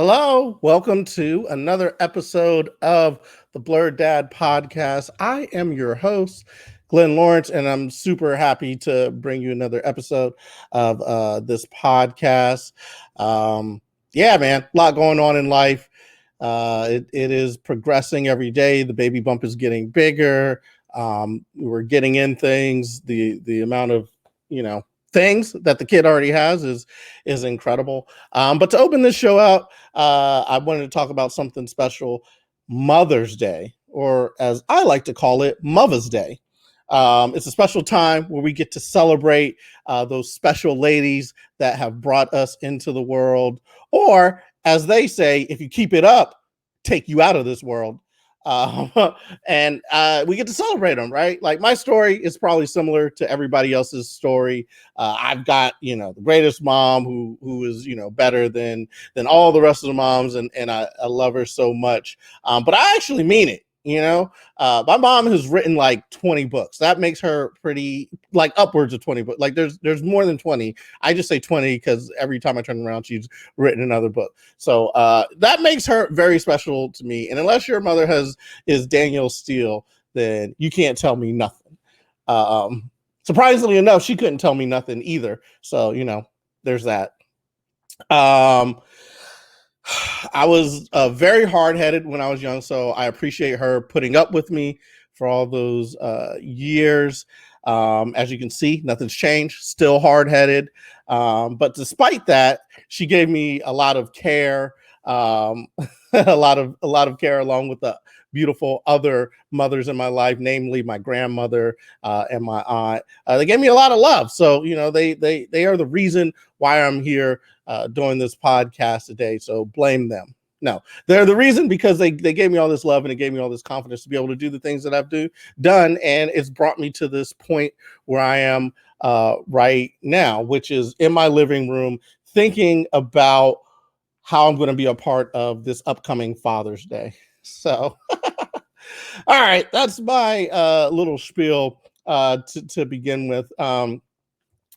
Hello, welcome to another episode of the Blerd Dad podcast. I am your host, Glenn Lawrence, and I'm super happy to bring you another episode of this podcast. Yeah, man, a lot going on in life. It is progressing every day. The baby bump is getting bigger. We're getting in things. The amount of things that the kid already has is incredible. But to open this show out, I wanted to talk about something special, Mother's Day, or as I like to call it, Mother's Day. It's a special time where we get to celebrate those special ladies that have brought us into the world, or as they say, if you keep it up, take you out of this world. And we get to celebrate them, right? Like my story is probably similar to everybody else's story. I've got the greatest mom who is better than all the rest of the moms, and I love her so much. But I actually mean it. My mom has written like 20 books. That makes her pretty, like, upwards of 20 books. Like there's more than 20. I just say 20 because every time I turn around, she's written another book. So that makes her very special to me. And unless your mother is Danielle Steele, then you can't tell me nothing. Surprisingly enough, she couldn't tell me nothing either. So there's that. I was very hard-headed when I was young, so I appreciate her putting up with me for all those years. As you can see, nothing's changed. Still hard-headed, but despite that, she gave me a lot of care, a lot of care, along with the beautiful other mothers in my life, namely my grandmother and my aunt. They gave me a lot of love, so they are the reason why I'm here doing this podcast today. So blame them. No, they're the reason, because they gave me all this love and it gave me all this confidence to be able to do the things that I've done. And it's brought me to this point where I am right now, which is in my living room thinking about how I'm going to be a part of this upcoming Father's Day. So, all right, that's my little spiel to begin with.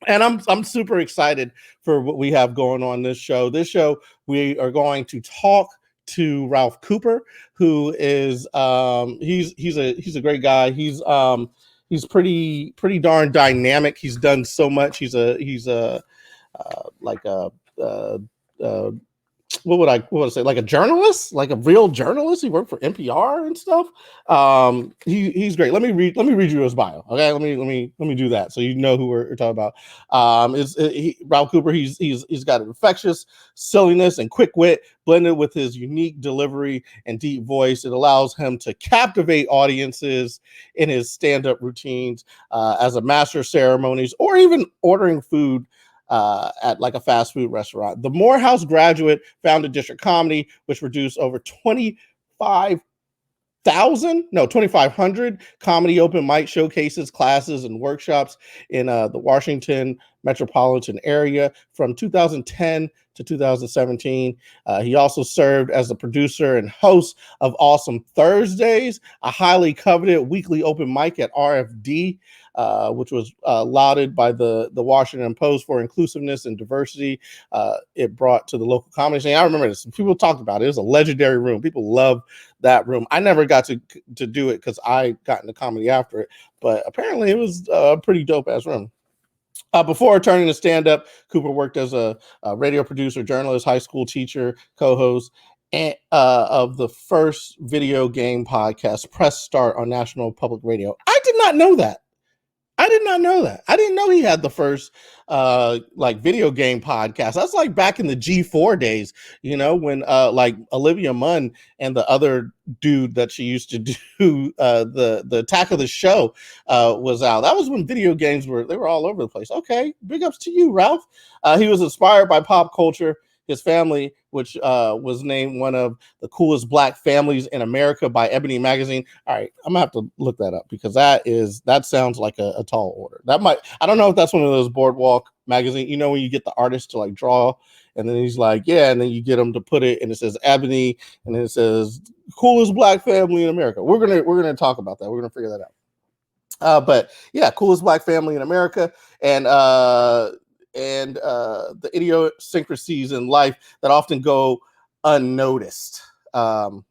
And I'm super excited for what we have going on this show. This show, we are going to talk to Ralph Cooper, who is he's a great guy. He's pretty darn dynamic. He's done so much. He's a like a what would I say, like a journalist, like a real journalist. He worked for NPR and stuff. He's great. Let me read you his bio. Okay, let me do that so you know who we're talking about. Ralph Cooper. He's got an infectious silliness and quick wit blended with his unique delivery and deep voice. It allows him to captivate audiences in his stand-up routines, as a master of ceremonies, or even ordering food at like a fast food restaurant. The Morehouse graduate founded District Comedy, which produced over 2,500 comedy open mic showcases, classes, and workshops in the Washington metropolitan area from 2010 to 2017. He also served as the producer and host of Awesome Thursdays, a highly coveted weekly open mic at RFD, which was lauded by the Washington Post for inclusiveness and diversity it brought to the local comedy scene. I remember this. People talked about it. It was a legendary room. People love that room. I never got to do it because I got into comedy after it, but apparently it was a pretty dope ass room. Before turning to stand-up, Cooper worked as a radio producer, journalist, high school teacher, co-host of the first video game podcast, Press Start, on National Public Radio. I did not know that. I didn't know he had the first like video game podcast. That's like back in the G4 days, when like Olivia Munn and the other dude that she used to do the Attack of the Show was out. That was when video games were all over the place. Okay, big ups to you, Ralph. He was inspired by pop culture. His family, which was named one of the coolest Black families in America by Ebony Magazine. All right, I'm gonna have to look that up because that sounds like a tall order. I don't know if that's one of those Boardwalk magazine. When you get the artist to like draw, and then he's like, yeah, and then you get him to put it, and it says Ebony, and then it says coolest Black family in America. We're gonna talk about that. We're gonna figure that out. But yeah, coolest Black family in America, and the idiosyncrasies in life that often go unnoticed. That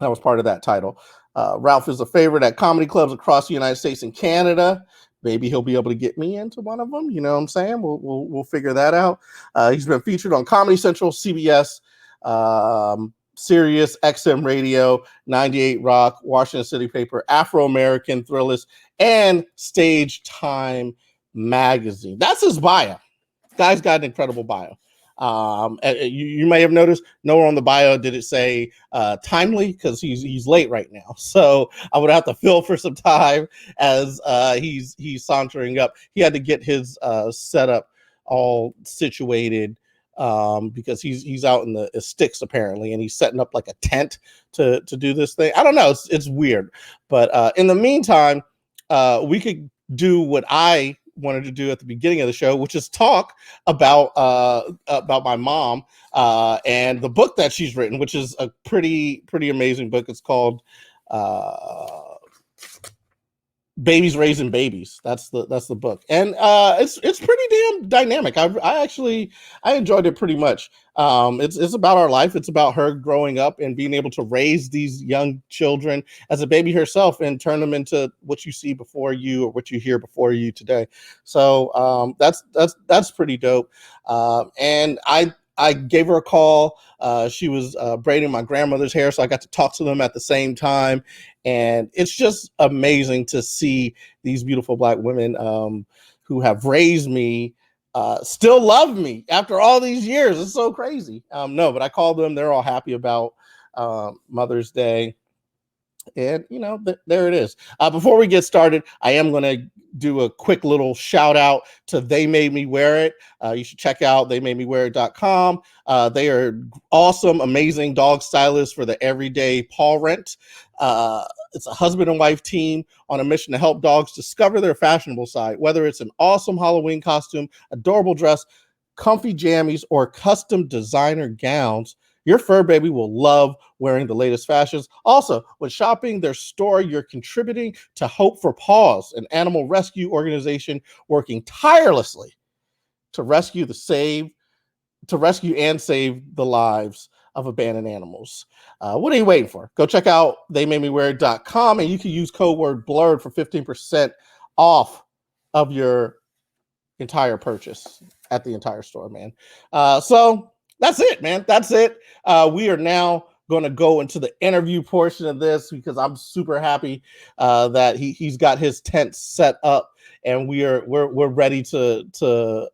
was part of that title. Ralph is a favorite at comedy clubs across the United States and Canada. Maybe he'll be able to get me into one of them. You know what I'm saying? We'll figure that out. He's been featured on Comedy Central, CBS, Sirius, XM Radio, 98 Rock, Washington City Paper, Afro American, Thrillist, and Stage Time Magazine. That's his bio. Guy's got an incredible bio. You may have noticed nowhere on the bio did it say timely, because he's late right now. So I would have to fill for some time as he's sauntering up. He had to get his setup all situated because he's out in the sticks apparently, and he's setting up like a tent to do this thing. I don't know. It's weird, but in the meantime, we could do what I wanted to do at the beginning of the show, which is talk about my mom and the book that she's written, which is a pretty amazing book. It's called Babies Raising Babies. That's the book, and it's pretty damn dynamic. I actually enjoyed it pretty much. It's about our life. It's about her growing up and being able to raise these young children as a baby herself and turn them into what you see before you or what you hear before you today. So that's pretty dope. And I gave her a call. She was braiding my grandmother's hair, so I got to talk to them at the same time. And it's just amazing to see these beautiful Black women who have raised me still love me after all these years. It's so crazy. No, but I called them. They're all happy about Mother's Day. And, you know, there it is. Before we get started, I am going to do a quick little shout out to They Made Me Wear It. You should check out theymademewearit.com. They are awesome, amazing dog stylists for the everyday paw rent. It's a husband and wife team on a mission to help dogs discover their fashionable side, whether it's an awesome Halloween costume, adorable dress, comfy jammies, or custom designer gowns. Your fur baby will love wearing the latest fashions. Also, when shopping their store, you're contributing to Hope for Paws, an animal rescue organization working tirelessly to rescue and save the lives of abandoned animals. What are you waiting for? Go check out theymademewearit.com, and you can use code word Blerd for 15% off of your entire purchase at the entire store, man. So that's it, man. That's it. We are now going to go into the interview portion of this because I'm super happy that he's got his tent set up, and we're ready to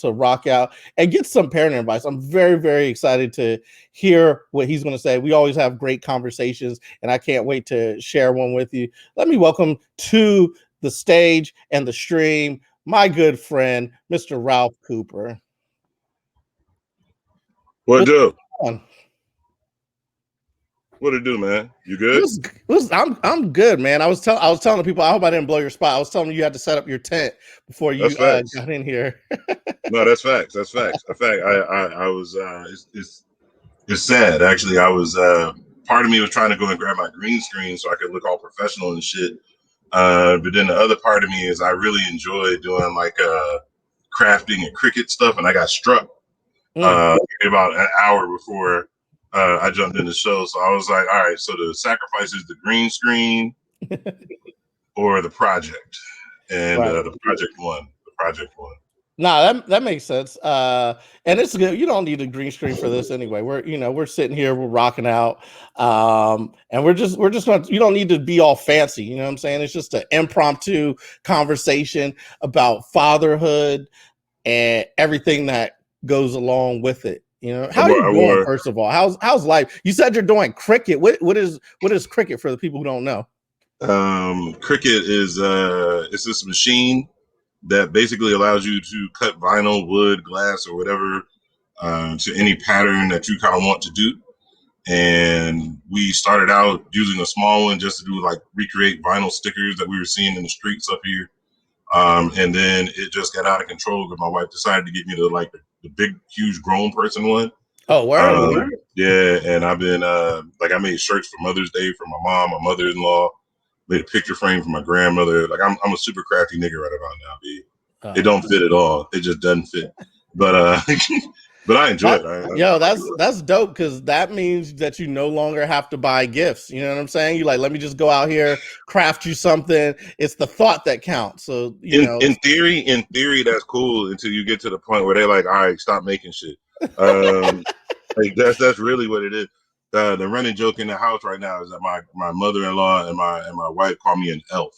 rock out and get some parenting advice. I'm very, very excited to hear what he's going to say. We always have great conversations, and I can't wait to share one with you. Let me welcome to the stage and the stream my good friend, Mr. Ralph Cooper. What do? What it do, man? You good? I'm good, man. I was telling the people. I hope I didn't blow your spot. I was telling you had to set up your tent before you got in here. No, that's facts. That's facts. In fact, I was. It's sad actually. I was. Part of me was trying to go and grab my green screen so I could look all professional and shit. But then the other part of me is I really enjoy doing like crafting and cricket stuff, and I got struck about an hour before I jumped in the show. So I was like, all right, so the sacrifice is the green screen or the project, and the project won. The project won. Nah, that makes sense. And it's good. You don't need a green screen for this anyway. We're sitting here, we're rocking out. And we're just not, you don't need to be all fancy, you know what I'm saying? It's just an impromptu conversation about fatherhood and everything that goes along with it. You know, how are you doing, first of all? How's life? You said you're doing cricket. What is cricket for the people who don't know? Cricket is it's this machine that basically allows you to cut vinyl, wood, glass, or whatever to any pattern that you kind of want to do. And we started out using a small one just to do like recreate vinyl stickers that we were seeing in the streets up here. And then it just got out of control because my wife decided to get me the big, huge grown person one. Oh, word. Yeah, and I've been I made shirts for Mother's Day for my mom, my mother-in-law. Made a picture frame for my grandmother. Like I'm a super crafty nigga right about now, B. It don't fit at all. It just doesn't fit. But But I enjoy That it. I yo, like it. that's dope because that means that you no longer have to buy gifts. You know what I'm saying? You like, let me just go out here, craft you something. It's the thought that counts. So In theory, that's cool until you get to the point where they're like, all right, stop making shit. Um, like that's really what it is. The running joke in the house right now is that my mother-in-law and my wife call me an elf.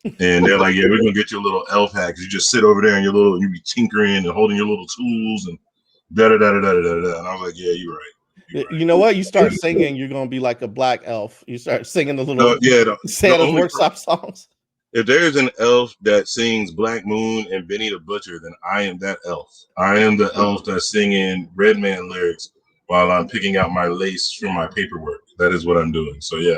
And they're like, yeah, we're gonna get you a little elf hat because you just sit over there and you be tinkering and holding your little tools and da da da da da da da. And I was like, yeah, you're right. You're you know what? You start right. singing, you're gonna be like a black elf. You start singing the No, little yeah, the Santa's only workshop songs. if there's an elf that sings Black Moon and Benny the Butcher, then I am that elf. I am the elf that's singing Redman lyrics while I'm picking out my lace from my paperwork. That is what I'm doing. So yeah,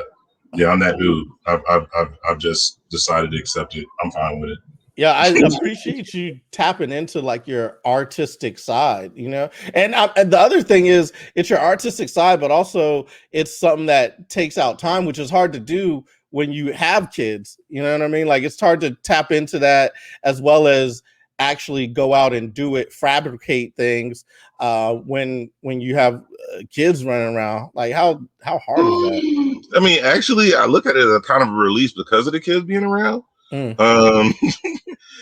I'm that dude. I've just decided to accept it. I'm fine with it. Yeah, I appreciate you tapping into like your artistic side, you know. And the other thing is, it's your artistic side, but also it's something that takes out time, which is hard to do when you have kids. You know what I mean? Like it's hard to tap into that as well as actually go out and do it, fabricate things when you have kids running around. Like how hard is that? I mean, actually, I look at it as a kind of a release because of the kids being around. Mm, Um,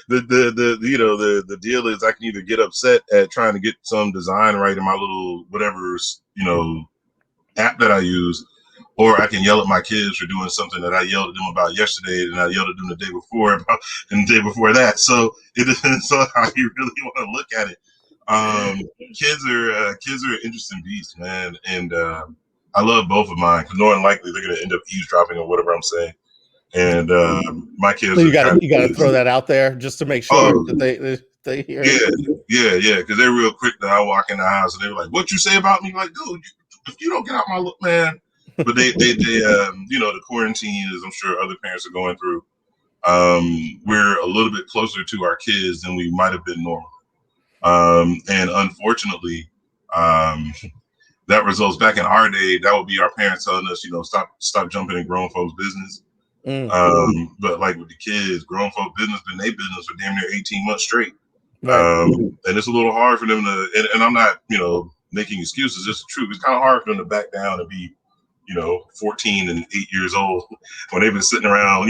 the deal is I can either get upset at trying to get some design right in my little whatever app that I use, or I can yell at my kids for doing something that I yelled at them about yesterday and I yelled at them the day before about and the day before that. So it depends on how you really want to look at it. Kids are an interesting beast, man, and I love both of mine because more than likely they're gonna end up eavesdropping on whatever I'm saying. And my so kids are the kind of you gotta throw kids. that out there just to make sure Oh that they hear it. yeah, because they're real quick. That I walk in the house and they're like, "What you say about me?" Like, dude, if you don't get out my look, man. But they the quarantine, as I'm sure other parents are going through. We're a little bit closer to our kids than we might have been normal. And unfortunately, um, that results back in our day. That would be our parents telling us, stop jumping in grown folks' business. Mm, But like with the kids, grown folk business been their business for damn near 18 months straight. right. And it's a little hard for them to, and I'm not, making excuses. It's the truth. It's kind of hard for them to back down and be, 14 and 8 years old when they've been sitting around,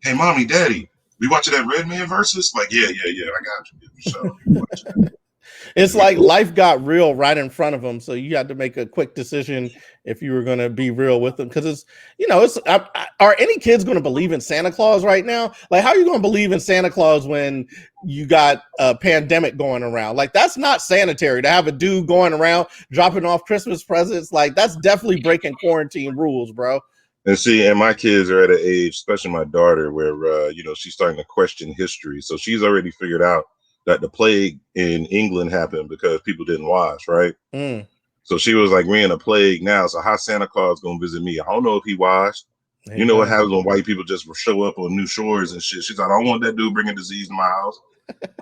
hey, mommy, daddy, we watching that Red Man versus? Like, yeah, I got you. So, It's like life got real right in front of them, so you had to make a quick decision if you were going to be real with them. Because are any kids going to believe in Santa Claus right now? Like, how are you going to believe in Santa Claus when you got a pandemic going around? Like, that's not sanitary to have a dude going around dropping off Christmas presents. Like, that's definitely breaking quarantine rules, bro. And see, and my kids are at an age, especially my daughter, where she's starting to question history. So she's already figured out that the plague in England happened because people didn't wash, right? Mm, So she was like, "We're in a plague now. So how Santa Claus gonna visit me? I don't know if he washed. there You you know what go. happens when white people just show up on new shores and shit." She's like, "I don't want that dude bringing disease in my house."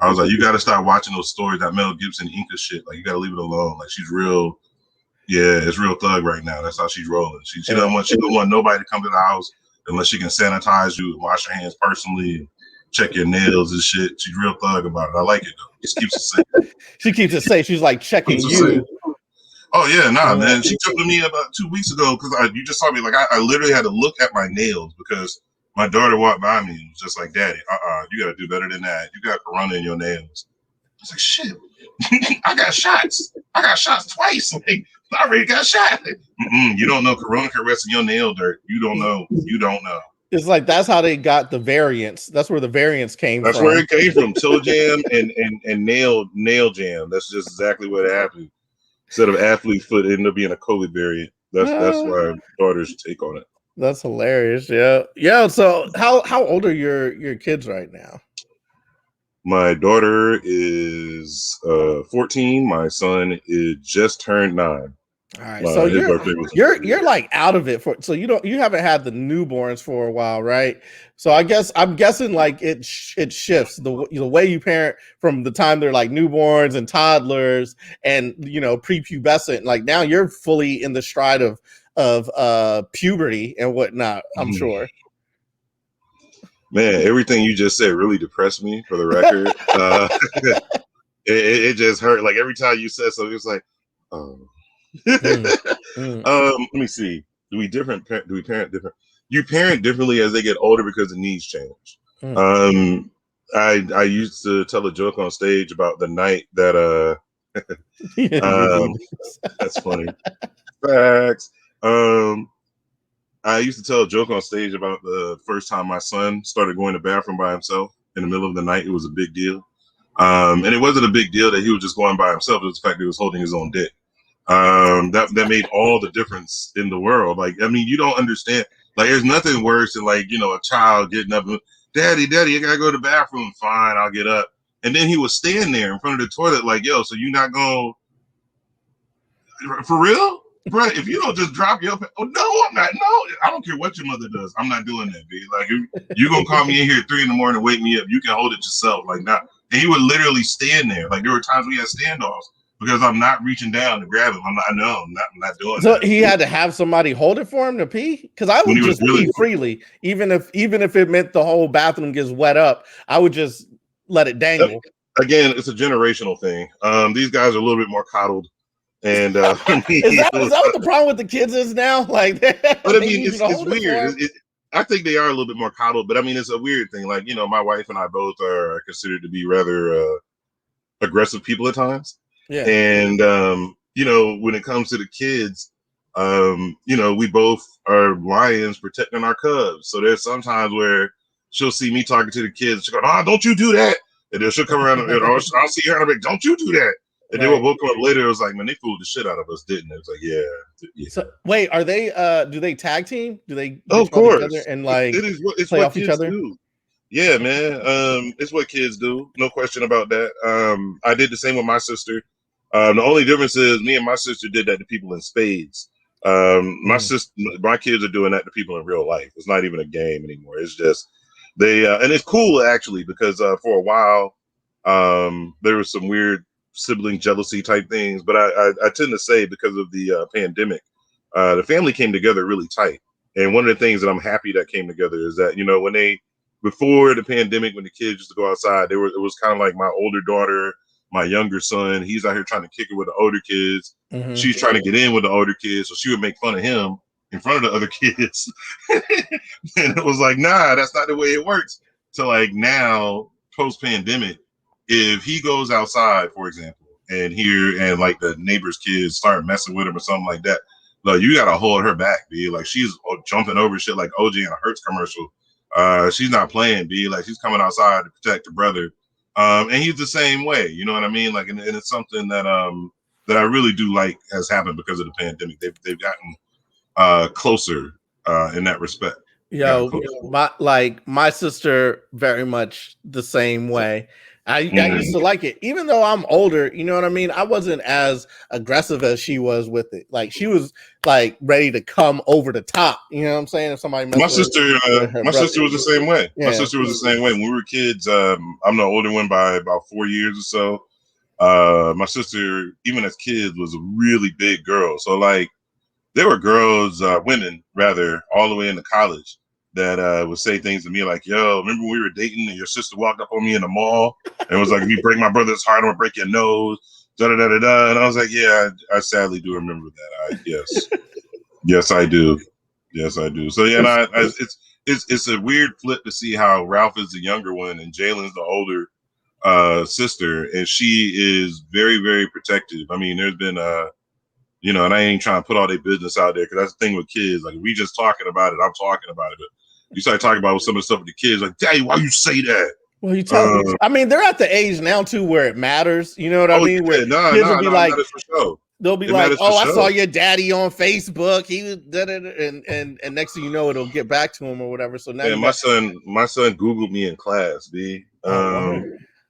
I was like, "You got to start watching those stories, that Mel Gibson Inca shit. Like, you got to leave it alone. Like, she's real." Yeah, it's real thug right now. That's how she's rolling. She Yeah. don't want nobody to come to the house unless she can sanitize you and wash your hands personally and check your nails and shit. She's real thug about it. I like it though. Just keeps it safe. She keeps it safe. She's like checking Keeps it safe. you. Oh yeah, nah, Yeah. man. She took to me about 2 weeks ago because you just saw me like I literally had to look at my nails because my daughter walked by me and was just like, "Daddy, you got to do better than that. You got corona in your nails." I was like, "Shit, I got shots. I got shots twice. Like, I already got shot." You don't know corona can rest in your nail dirt. You don't know. You don't know. It's like that's how they got the variants. That's where the variants came That's where from. it came from. Toe jam and nail jam. That's just exactly what happened. Instead of athlete foot, it ended up being a COVID variant. That's why daughter's take on it. That's hilarious. Yeah. Yeah. So how old are your kids right now? My daughter is 14. My son is just turned 9. All right. So His birthday was in February. you're like out of it so you haven't had the newborns for a while, right? So I'm guessing like it shifts the way you parent from the time they're like newborns and toddlers and prepubescent. Like now you're fully in the stride of puberty and whatnot, I'm sure. Man, everything you just said really depressed me, for the record. it just hurt. Like every time you said something, it's like, oh. Mm, mm, Let me see. Do we parent different? You parent differently as they get older because the needs change. mm. Um, I used to tell a joke on stage about the night that You um, do. that's funny. Facts. I used to tell a joke on stage about the first time my son started going to the bathroom by himself in the middle of the night. It was a big deal. And it wasn't a big deal that he was just going by himself. It was the fact that he was holding his own dick. That made all the difference in the world. Like, I mean, you don't understand. Like, there's nothing worse than like, a child getting up and, Daddy, I gotta go to the bathroom. Fine, I'll get up. And then he would stand there in front of the toilet, like, yo, so you not going for real? Bro, if you don't just drop your, oh no, I'm not. No, I don't care what your mother does. I'm not doing that, dude. Like, if you gonna call me in here at 3 a.m. and wake me up, you can hold it yourself. Like, not. And he would literally stand there. Like, there were times we had standoffs because I'm not reaching down to grab him. I'm not doing So that. he had to have somebody hold it for him to pee? Because I When would he was just really pee freely, even if it meant the whole bathroom gets wet up. I would just let it dangle. again, it's a generational thing. These guys are a little bit more coddled, and Is that what the problem with the kids is now? Like, but I they mean, need you to it's hold it for weird. them? I think they are a little bit more coddled, but I mean, it's a weird thing. Like, my wife and I both are considered to be rather aggressive people at times. Yeah. And when it comes to the kids, we both are lions protecting our cubs. So there's sometimes where she'll see me talking to the kids, she'll go, "Ah, don't you do that." And then she'll come around and I'll see her and I'm like, "Don't you do that." And then we'll both come up later. It was like, man, they fooled the shit out of us, didn't it? It's like, yeah. So wait, are they do they tag team? Do they Oh, get of you all together course. and like It's play what off each kids other? do. Yeah, man. It's what kids do. No question about that. I did the same with my sister. The only difference is me and my sister did that to people in spades. My kids are doing that to people in real life. It's not even a game anymore. It's just they, and it's cool actually because for a while, there was some weird sibling jealousy type things. But I tend to say because of the pandemic, the family came together really tight. And one of the things that I'm happy that came together is that, before the pandemic, when the kids used to go outside, it was kind of like my older daughter, my younger son, he's out here trying to kick it with the older kids. Mm-hmm. She's trying to get in with the older kids. So she would make fun of him in front of the other kids. And it was like, nah, that's not the way it works. So like now, post pandemic, if he goes outside, for example, and like the neighbor's kids start messing with him or something like that, like you gotta hold her back, B. Like she's jumping over shit like OJ in a Hertz commercial. She's not playing, B. Like she's coming outside to protect her brother. And he's the same way, you know what I mean? Like, and it's something that that I really do like has happened because of the pandemic. They've gotten closer in that respect. Yo, my sister very much the same way. I used to like it, even though I'm older. You know what I mean? I wasn't as aggressive as she was with it. Like she was like ready to come over the top. You know what I'm saying? If somebody messed My with her my brother. sister was the same way. Yeah. My sister was the same way. When we were kids, I'm the older one by about 4 years or so. My sister, even as kids, was a really big girl. So like there were girls, women rather, all the way into college that would say things to me like, "Yo, remember when we were dating and your sister walked up on me in the mall and was like, if you break my brother's heart, I'm gonna break your nose." Da da da da da. And I was like, "Yeah, I sadly do remember that. Yes, I do. Yes, I do." So yeah, and it's a weird flip to see how Ralph is the younger one and Jalen's the older sister, and she is very, very protective. I mean, there's been and I ain't trying to put all their business out there because that's the thing with kids. Like, we just talking about it, I'm talking about it. But you start talking about some of the stuff with the kids, like, "Daddy, why you say that?" Well, you tell them. I mean, they're at the age now too where it matters. You know what I mean? Where Yeah, kids will be it like, matters for sure. they'll be It like, matters for "Oh, I saw sure. your daddy on Facebook. He was and next thing you know, it'll get back to him or whatever." So now And my son Googled me in class, B.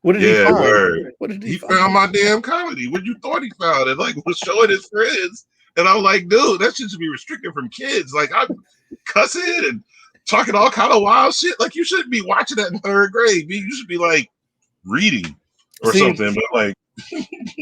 What did he Yeah, find? word. What did He find? found my damn comedy. What you thought he found? And like was showing his friends. And I'm like, dude, that shit should be restricted from kids. Like I'm cussing and talking all kind of wild shit. Like you shouldn't be watching that in third grade. B. You should be like reading or something. But like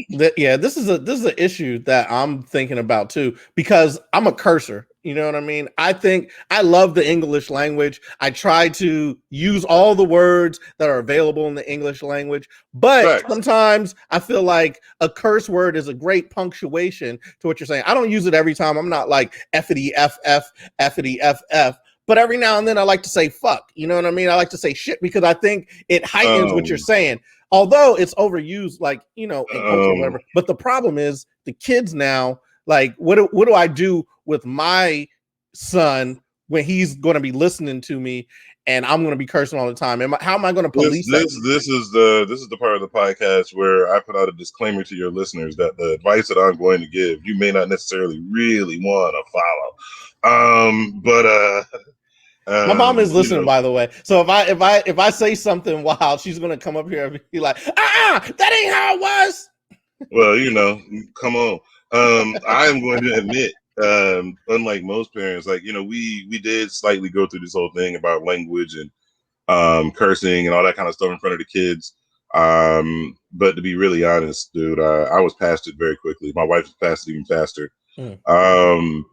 this is an issue that I'm thinking about too, because I'm a cursor. You know what I mean? I think I love the English language. I try to use all the words that are available in the English language, but Facts. sometimes I feel like a curse word is a great punctuation to what you're saying. I don't use it every time. I'm not like effity ff, effity ff. But every now and then I like to say fuck. You know what I mean? I like to say shit because I think it heightens what you're Um, saying. Although it's overused, like, in culture or um, whatever. But the problem is the kids now, like, what do I do with my son when he's going to be listening to me and I'm going to be cursing all the time? How am I going to this police that? this this is the part of the podcast where I put out a disclaimer to your listeners that the advice that I'm going to give you may not necessarily really want to follow. But My mom is you listening, know, by the way. So if I say something wild, she's going to come up here and be like, that ain't how it was. well, come on. I am going to admit, unlike most parents, like, we did slightly go through this whole thing about language and cursing and all that kind of stuff in front of the kids. But to be really honest, dude, I was past it very quickly. My wife was past it even faster. Mm. Um,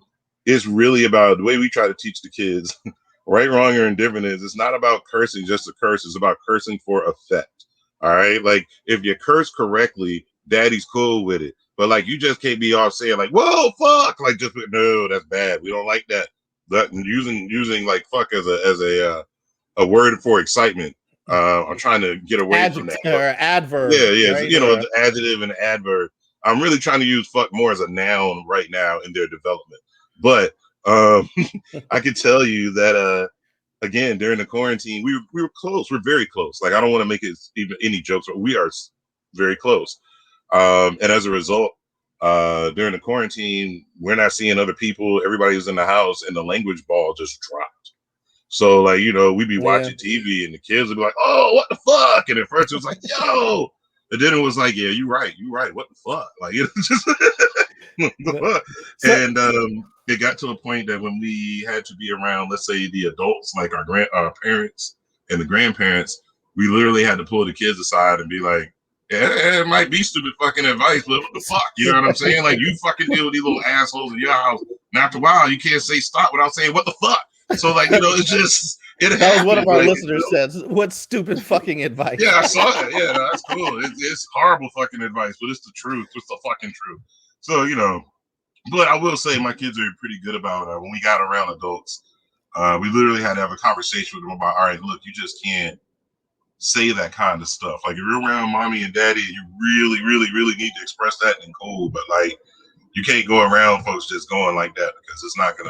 it's really about the way we try to teach the kids, right, wrong, or indifferent is it's not about cursing just to curse. It's about cursing for effect. All right. Like if you curse correctly, daddy's cool with it. But like you just can't be all saying like, whoa, fuck. Like just no, that's bad. We don't like that. That using like fuck as a word for excitement. I'm trying to get away from Adjective that. But or adverb, yeah, yeah, right? the adjective and adverb. I'm really trying to use fuck more as a noun right now in their development. But um, I can tell you that again during the quarantine we were close. We're very close. Like I don't want to make it even any jokes, but we are very close. And as a result, during the quarantine, we're not seeing other people. Everybody's in the house, and the language ball just dropped. So like, we'd be Yeah. watching TV and the kids would be like, "Oh, what the fuck?" And at first it was like, "Yo," and then it was like, "Yeah, you're right, what the fuck?" Like just So and it got to a point that when we had to be around, let's say the adults, like our parents and the grandparents, we literally had to pull the kids aside and be like, "Yeah, it might be stupid fucking advice, but what the fuck?" You know what I'm saying? Like you fucking deal with these little assholes in your house, and after a while, you can't say stop without saying what the fuck. So like, it's just it that was one happens. of our Like, listeners said. What stupid fucking advice. yeah, I saw that. Yeah, no, that's cool. It's horrible fucking advice, but it's the truth. It's the fucking truth. So but I will say my kids are pretty good about when we got around adults. We literally had to have a conversation with them about, all right, look, you just can't say that kind of stuff. Like if you're around mommy and daddy, you really, really, really need to express that in cool. But like you can't go around folks just going like that because it's not gonna.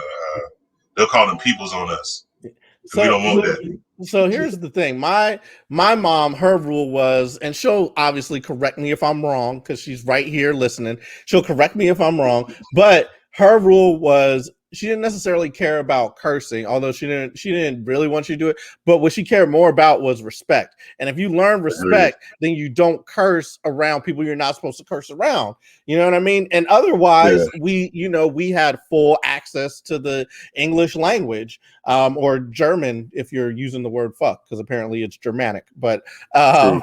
They'll call them peoples on us because we So don't want that. so here's the thing. My mom, her rule was, and she'll obviously correct me if I'm wrong, because she's right here listening. She'll correct me if I'm wrong, but her rule was she didn't necessarily care about cursing, although she didn't really want you to do it. But what she cared more about was respect. And if you learn respect, then you don't curse around people you're not supposed to curse around. You know what I mean? And Yeah, otherwise, we had full access to the English language, or German if you're using the word fuck, because apparently it's Germanic. But true,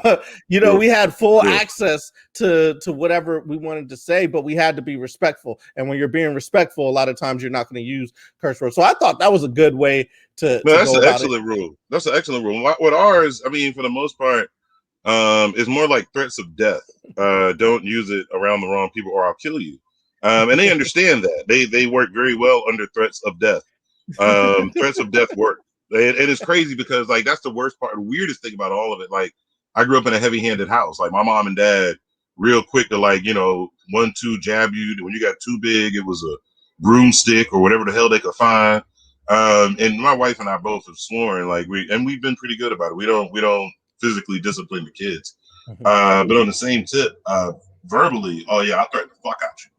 true, we had full true. access to whatever we wanted to say, but we had to be respectful. And when you're being respectful, a lot of times you're not going to use curse words. So I thought that was a good way No, to that's go an about it. excellent rule. That's an excellent rule. What ours, I mean, for the most part, is more like threats of death. Don't use it around the wrong people, or I'll kill you. And they understand that. They work very well under threats of death. Threats of death work. It is crazy because like that's the worst part. The weirdest thing about all of it. Like I grew up in a heavy-handed house. Like my mom and dad, real quick to like 1-2 jab you. When you got too big, it was a broomstick or whatever the hell they could find. And my wife and I both have sworn like we've been pretty good about it. We don't physically discipline the kids. But on the same tip, verbally, oh yeah, I'll threaten the fuck out you.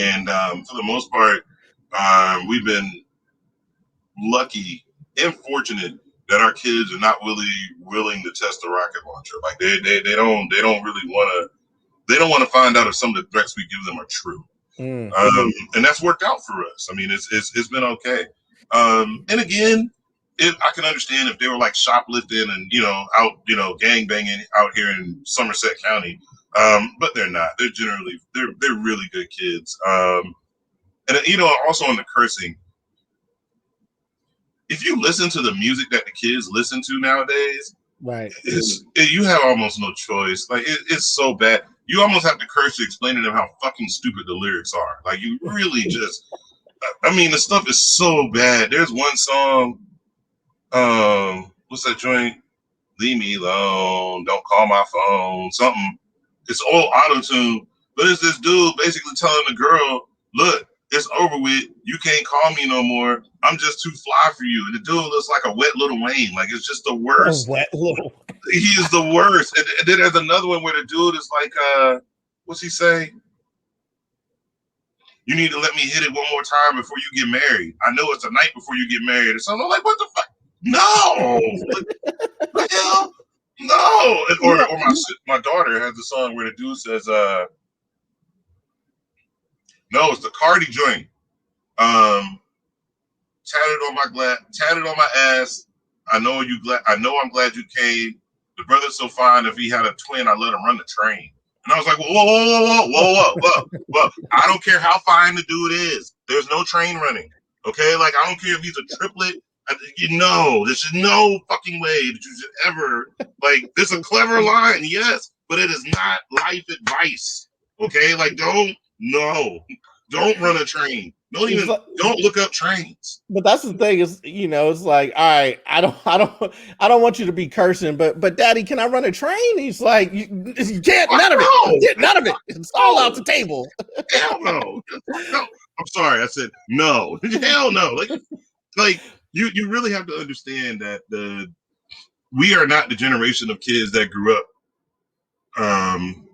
And for the most part, we've been lucky and fortunate that our kids are not really willing to test the rocket launcher. Like they don't really want to. They don't want to find out if some of the threats we give them are true. Mm. And that's worked out for us. I mean, it's been okay. And again, I can understand if they were like shoplifting and out gang banging out here in Somerset County, but they're not. They're generally they're really good kids. And also on the cursing, if you listen to the music that the kids listen to nowadays, Right. You have almost no choice. Like it's so bad. You almost have to curse to explain to them how fucking stupid the lyrics are. Like you really just. I mean, the stuff is so bad. There's one song. What's that joint? Leave me alone. Don't call my phone. Something. It's all auto tune, but it's this dude basically telling the girl, "Look, it's over with. You can't call me no more. I'm just too fly for you." And the dude looks like a wet Little Wayne. Like it's just the worst. A wet little. He is the worst. And then there's another one where the dude is like, what's he say? You need to let me hit it one more time before you get married. I know it's a night before you get married or something. I'm like, what the fuck? No. What the hell? No. Or my daughter has a song where the dude says, no, it's the Cardi joint. Tatted on my ass. I know I'm glad you came. The brother's so fine. If he had a twin, I let him run the train. And I was like, whoa. I don't care how fine the dude is. There's no train running. Okay? Like, I don't care if he's a triplet. There's no fucking way that you should ever, like, this is a clever line, yes, but it is not life advice. Okay? Like, don't run a train. Don't look up trains. But that's the thing is, it's like, all right, I don't want you to be cursing, but Daddy, can I run a train? He's like, you can't, none of it. None of it. It's all out the table. Hell no. No. I'm sorry. I said no. Hell no. Like you really have to understand that we are not the generation of kids that grew up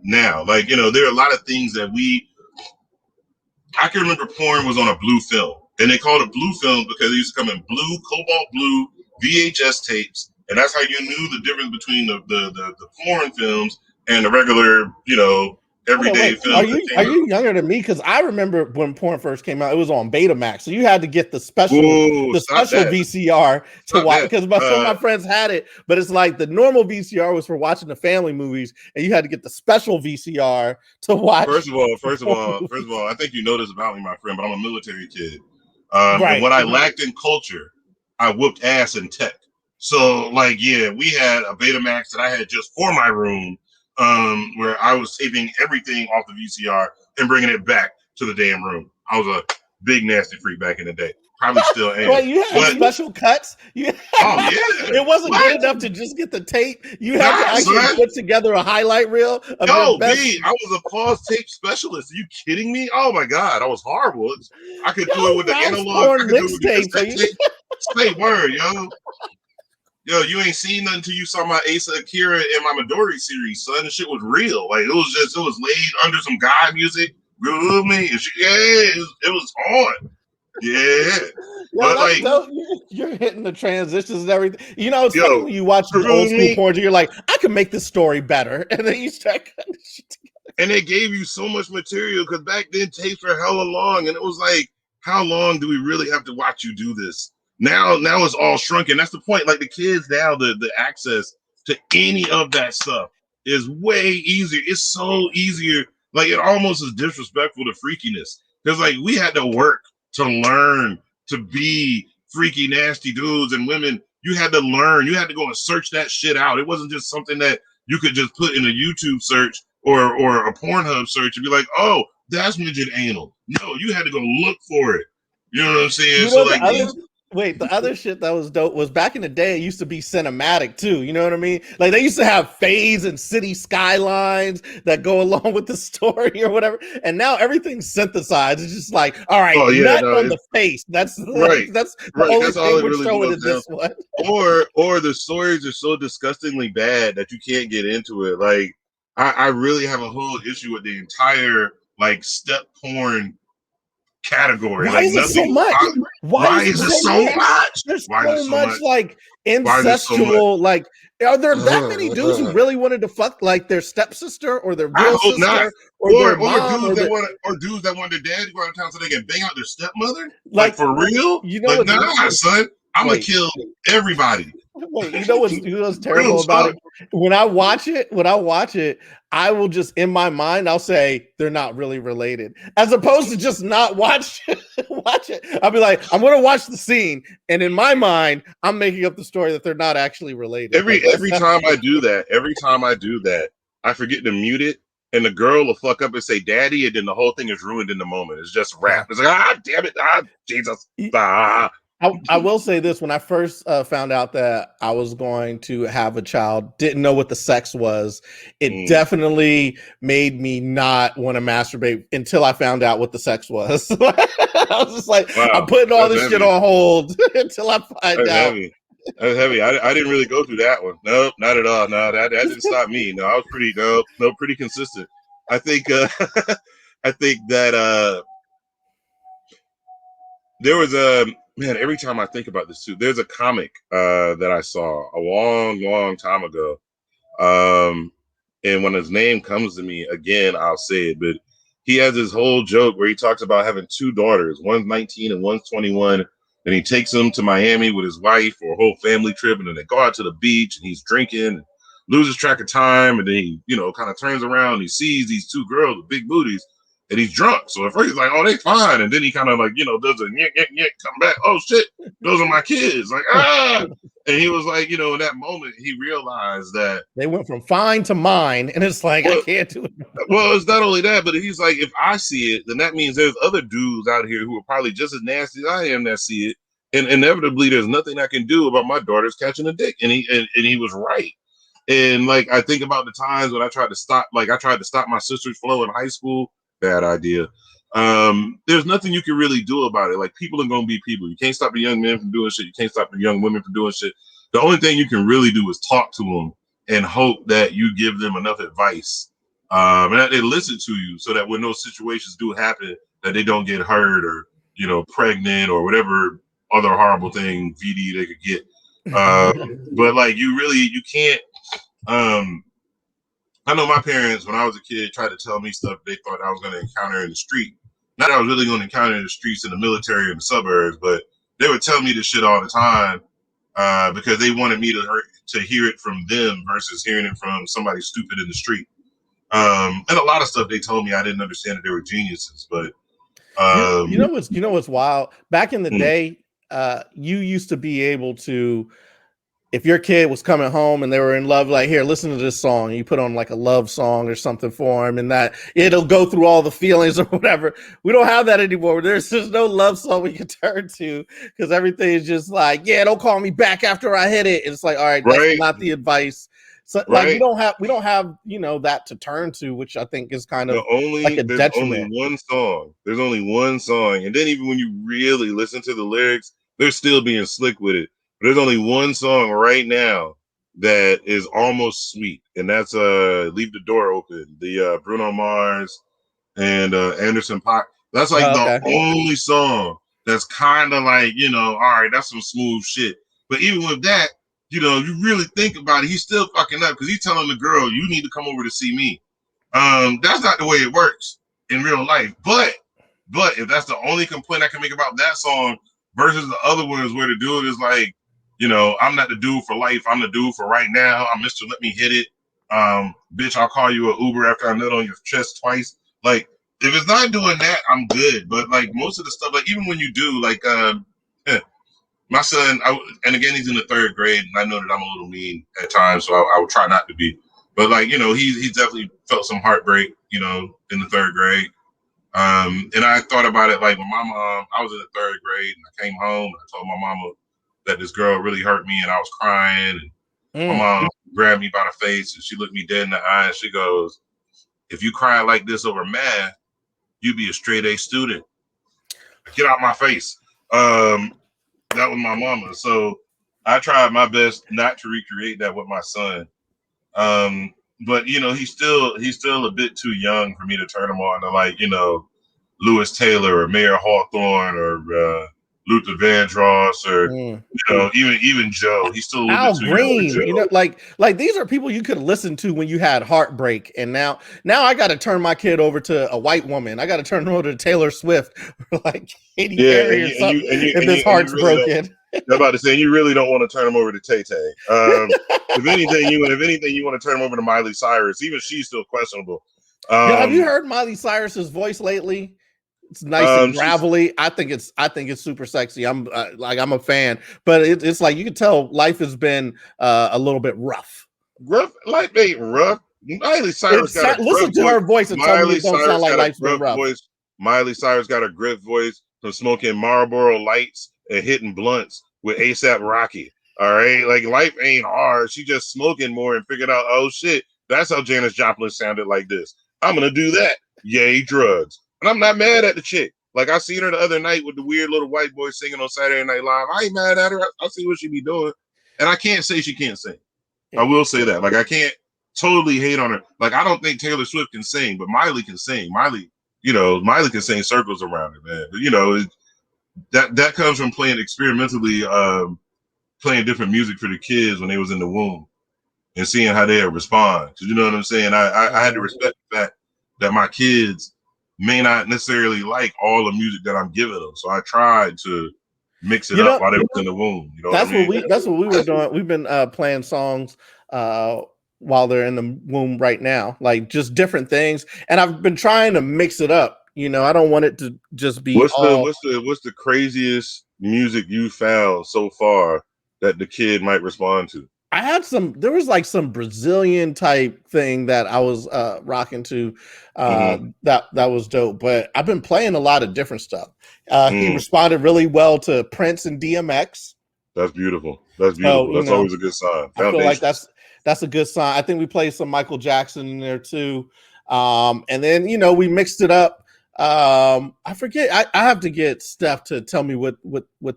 now. Like, there are a lot of things that I can remember porn was on a blue film, and they called it blue film because it used to come in blue, cobalt blue VHS tapes, and that's how you knew the difference between the porn films and the regular, everyday films. Are you younger than me? Because I remember when porn first came out, it was on Betamax, so you had to get the special VCR to watch. Because some of my friends had it, but it's like the normal VCR was for watching the family movies, and you had to get the special VCR to watch. First of all, I think you know this about me, my friend, but I'm a military kid, and what I lacked in culture, I whooped ass in tech. So, like, yeah, we had a Betamax that I had just for my room. Where I was taping everything off the VCR and bringing it back to the damn room. I was a big nasty freak back in the day. Probably still am. Wait, you had special cuts? Oh, yeah. It wasn't good enough to just get the tape. You had to actually put together a highlight reel. No, B, I was a pause tape specialist. Are you kidding me? Oh, my God. I was horrible. I could do it with the analog. I could do it with the tape. Say word, yo. Yo, you ain't seen nothing until you saw my Asa Akira and my Midori series, son. The shit was real. Like, it was laid under some guy music. Groove me. It was on. Yeah. But like, you're hitting the transitions and everything. It's funny when you watch the old school porn, you're like, I can make this story better. And then you start cutting shit together. And they gave you so much material because back then tapes were hella long. And it was like, how long do we really have to watch you do this? Now it's all shrunken. That's the point. Like the kids now, the access to any of that stuff is way easier. It's so easier. Like it almost is disrespectful to freakiness. Because like we had to work to learn to be freaky, nasty dudes and women. You had to learn. You had to go and search that shit out. It wasn't just something that you could just put in a YouTube search or a Pornhub search and be like, oh, that's midget anal. No, you had to go look for it. You know what I'm saying? The other shit that was dope was back in the day, it used to be cinematic too. You know what I mean? Like they used to have fades and city skylines that go along with the story or whatever. And now everything's synthesized. It's just like, all right, nut on the face. That's right. That's the only that's thing we're showing in this one. Or the stories are so disgustingly bad that you can't get into it. Like I really have a whole issue with the entire like step porn category. Why is it so much? Why is it so much? There's so much like incestual, like are there that many dudes who really wanted to fuck like their stepsister or their real sister not. or their mom dudes that want their dad to go out of town so they can bang out their stepmother? Like for real? You know, like, son. I'm gonna Wait, kill everybody. wait. You know what's Real terrible about talk. it? When I watch it, I will just in my mind I'll say they're not really related, as opposed to just not watch watch it. I'll be like, I'm gonna watch the scene, and in my mind, I'm making up the story that they're not actually related. Like that's Every time I do that, I forget to mute it, and the girl will fuck up and say "daddy," and then the whole thing is ruined in the moment. It's just rap. yeah. It's like, ah, damn it, ah, Jesus, ah. I will say this: when I first found out that I was going to have a child, didn't know what the sex was. It Mm, definitely made me not want to masturbate until I found out what the sex was. I was just like, I'm wow, putting all that's this shit heavy. on hold until I find That's out. heavy. That's heavy. I didn't really go through that one. Nope, not at all. No, that didn't stop me. No, I was pretty pretty consistent. I think I think that there was a man. Every time I think about this too, there's a comic that I saw a long time ago. Um, and when his name comes to me again, I'll say it. But he has this whole joke where he talks about having two daughters, one's 19 and one's 21. And he takes them to Miami with his wife for a whole family trip. And then they go out to the beach and he's drinking, loses track of time. And then he, kind of turns around and he sees these two girls with big booties and he's drunk. So at first he's like, oh, they fine. And then he kind of like, does a yank, yank, yank, come back. Oh, shit, those are my kids. Like, ah. And he was like, in that moment, he realized that, They went from fine to mine, and it's like I well, can't do it. well, it's not only that, but he's like, if I see it, then that means there's other dudes out here who are probably just as nasty as I am that see it. And inevitably, there's nothing I can do about my daughter's catching a dick. And he was right. And like, I think about the times when I tried to stop my sister's flow in high school. Bad idea. There's nothing you can really do about it. Like, people are going to be people. You can't stop the young men from doing shit. You can't stop the young women from doing shit. The only thing you can really do is talk to them and hope that you give them enough advice, and that they listen to you, so that when those situations do happen, that they don't get hurt or pregnant or whatever other horrible thing VD they could get. But like, you can't. I know my parents, when I was a kid, tried to tell me stuff they thought I was going to encounter in the street. Not that I was really going to encounter in the streets, in the military, or in the suburbs, but they would tell me this shit all the time, because they wanted me to hear it from them versus hearing it from somebody stupid in the street. And a lot of stuff they told me, I didn't understand that they were geniuses, but You know what's wild? Back in the mm, day, you used to be able to, if your kid was coming home and they were in love, like, here, listen to this song, and you put on like a love song or something for him, and that it'll go through all the feelings or whatever. We don't have that anymore. There's just no love song we can turn to, because everything is just like, yeah, don't call me back after I hit it. And it's like, all right, that's right, not the advice. So like right. we don't have that to turn to, which I think is kind of like a There's only detriment. one song. There's only one song, and then even when you really listen to the lyrics, they're still being slick with it. But there's only one song right now that is almost sweet, and that's "Leave the Door Open," the Bruno Mars and Anderson .Paak. That's like Oh, the okay. only song that's kind of like, all right, that's some smooth shit. But even with that, you really think about it, he's still fucking up because he's telling the girl, you need to come over to see me. That's not the way it works in real life. But if that's the only complaint I can make about that song versus the other ones where the dude is like, I'm not the dude for life, I'm the dude for right now. I'm Mr. Let Me Hit It. Bitch, I'll call you an Uber after I nut on your chest twice. Like, if it's not doing that, I'm good. But like, most of the stuff, like, even when you do, like, my son, and again, he's in the third grade, and I know that I'm a little mean at times, so I will try not to be. But like, he's definitely felt some heartbreak, in the third grade. And I thought about it like when my mom, I was in the third grade, and I came home and I told my mama that this girl really hurt me, and I was crying, and my Mm. mom grabbed me by the face and she looked me dead in the eye and she goes, "If you cry like this over math, you be a straight A student. Get out my face." That was my mama. So I tried my best not to recreate that with my son. But he's still a bit too young for me to turn him on to, like, Lewis Taylor or Mayor Hawthorne or Luther Vandross, or Mm. even Joe. He's still a little bit Al too young for Green, Joe. like these are people you could listen to when you had heartbreak, and now I got to turn my kid over to a white woman. I got to turn him over to Taylor Swift, or like Katy Yeah, Perry or something if his and you heart's really don't. broken. I'm about to say you really don't want to turn him over to Tay Tay. If anything, you want to turn him over to Miley Cyrus. Even she's still questionable. Yo, have you Um, heard Miley Cyrus's voice lately? It's nice and she's gravelly. I think it's super sexy. I'm a fan, but it's like you can tell life has been a little bit rough. rough. Life ain't rough. Miley Cyrus got a gruff Listen to voice. her voice and tell me Miley it don't sound Cyrus like got a life's been gruff rough. voice. Miley Cyrus got a gruff voice from smoking Marlboro Lights and hitting blunts with ASAP Rocky. All right, like life ain't hard. She just smoking more and figured out, oh shit, that's how Janis Joplin sounded like this. I'm gonna do that. Yay, drugs. And I'm not mad at the chick. Like I seen her the other night with the weird little white boy singing on Saturday Night Live. I ain't mad at her. I see what she be doing, and I can't say she can't sing. I will say that. Like I can't totally hate on her. Like I don't think Taylor Swift can sing, but Miley can sing. Miley can sing circles around it, man. But, that comes from playing experimentally, playing different music for the kids when they was in the womb and seeing how they respond. You know what I'm saying? I had to respect the fact that my kids may not necessarily like all the music that I'm giving them. So I tried to mix it You up know, while they was in the womb. You know what I mean? that's what we were doing. We've been playing songs while they're in the womb right now, like just different things. And I've been trying to mix it up. I don't want it to just be all. What's the craziest music you found so far that the kid might respond to? I had there was like some Brazilian type thing that I was rocking to that was dope, but I've been playing a lot of different stuff. He responded really well to Prince and DMX. That's beautiful. That's So, beautiful. That's always a good sign. I feel like Foundation. that's a good sign. I think we played some Michael Jackson in there too. And then, we mixed it up. I forget. I have to get Steph to tell me what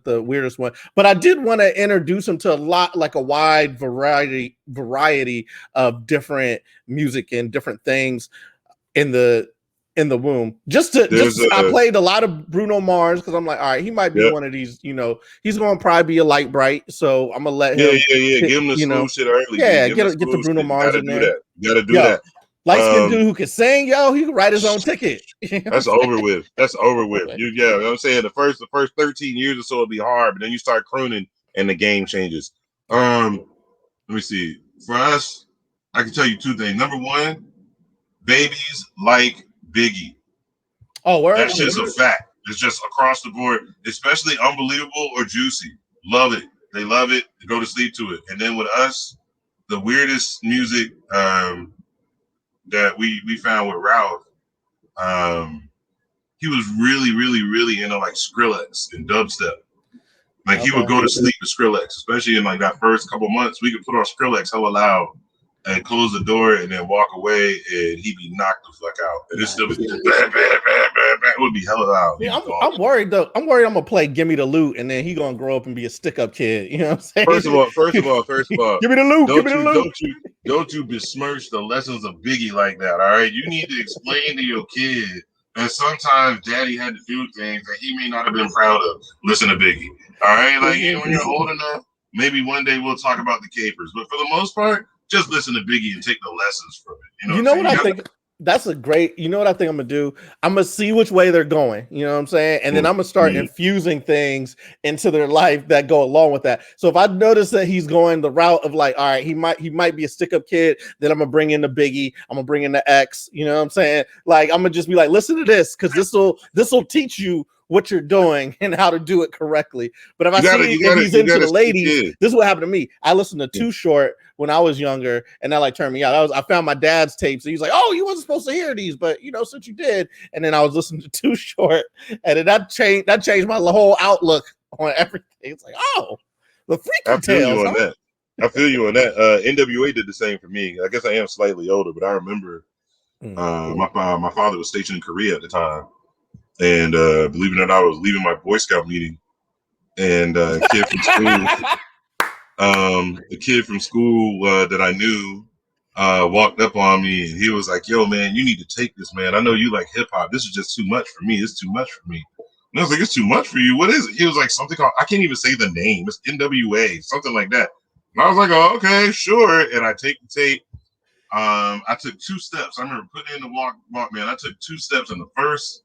the weirdest one. But I did want to introduce him to a wide variety of different music and different things in the womb. I played a lot of Bruno Mars because I'm like, all right, he might be one of these. He's going to probably be a light bright. So I'm gonna let him. Give him the smooth shit early. Yeah, Give him get the Bruno shit. Mars in there. You gotta do that. Light skinned dude who can sing, he can write his own ticket. That's over with. That's over with. You know what I'm saying? The first 13 years or so will be hard, but then you start crooning and the game changes. Let me see. For us, I can tell you two things. Number one, babies like Biggie. Oh, word? That's just a fact. It's just across the board, especially Unbelievable or Juicy. Love it. They love it. They go to sleep to it. And then with us, the weirdest music that we found with Ralph, he was really, really, really into like Skrillex and dubstep. Like he would go to sleep with Skrillex, especially in like that first couple months. We could put on Skrillex hella loud and close the door and then walk away, and he'd be knocked the fuck out. And it still be it would be hella loud. Yeah, I'm worried though. I'm worried I'm gonna play "Give Me the Loot" and then he gonna grow up and be a stick-up kid. You know what I'm saying? First of all, give me the loot. Give me the loot. Don't you besmirch the lessons of Biggie like that. All right, you need to explain to your kid that sometimes Daddy had to do things that he may not have been proud of. Listen to Biggie. All right, like when you're old enough, maybe one day we'll talk about the capers, but for the most part, just listen to Biggie and take the lessons from it. You know what I think? That's a great, what I think I'm gonna do? I'm gonna see which way they're going, you know what I'm saying? And then I'm gonna start infusing things into their life that go along with that. So if I notice that he's going the route of like, all right, he might be a stick-up kid, then I'm gonna bring in the Biggie, I'm gonna bring in the X, you know what I'm saying? Like I'm gonna just be like, listen to this, because this will teach you what you're doing and how to do it correctly. But if he's into the ladies, this is what happened to me. I listened to Too Short when I was younger, and that like turned me out. I found my dad's tapes, and he's like, "Oh, you wasn't supposed to hear these, but since you did." And then I was listening to Too Short, and then that changed my whole outlook on everything. It's like, oh, the freaky tales. I feel you on that. NWA did the same for me. I guess I am slightly older, but I remember my father was stationed in Korea at the time. And believe it or not, I was leaving my Boy Scout meeting, and a kid from school, that I knew, walked up on me, and he was like, "Yo, man, you need to take this, man. I know you like hip hop. This is just too much for me. It's too much for me." And I was like, it's too much for you. What is it? He was like, something called, I can't even say the name. It's NWA, something like that. And I was like, oh, okay, sure. And I take the tape. I took 2 steps. I remember putting in the Walkman. I took 2 steps, and the first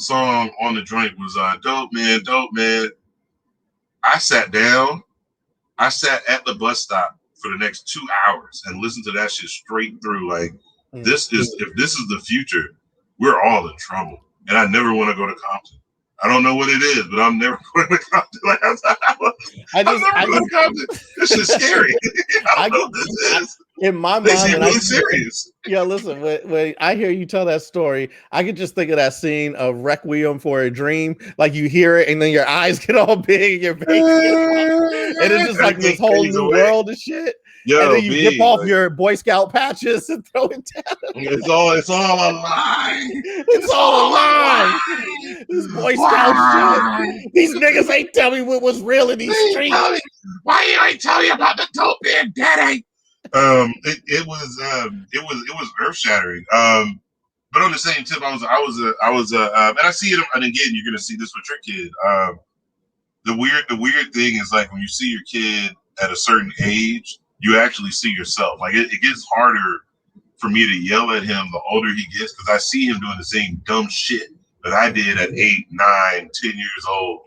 song on the joint was Dope Man, Dope Man. I sat down. I sat at the bus stop for the next 2 hours and listened to that shit straight through. Like, if this is the future, we're all in trouble. And I never want to go to Compton. I don't know what it is, but I'm never going to Compton. Like, I'm never going to Compton. This is scary. I don't know what this is. In my They mind, seem really serious. Yeah, listen, when I hear you tell that story, I could just think of that scene of Requiem for a Dream. Like you hear it, and then your eyes get all big, and your face and it's just like this whole new world and shit. Yo, and then you rip off your Boy Scout patches and throw it down. It's all a lie. It's all a lie. This Boy Scout shit. These niggas ain't tell me what was real in these streets. Why you ain't tell you about the dope man, daddy? It was earth shattering. But on the same tip, I was and I see it, and again, you're gonna see this with your kid. The weird thing is, like, when you see your kid at a certain age, you actually see yourself. Like, it gets harder for me to yell at him the older he gets, because I see him doing the same dumb shit that I did at 8, 9, 10 years old.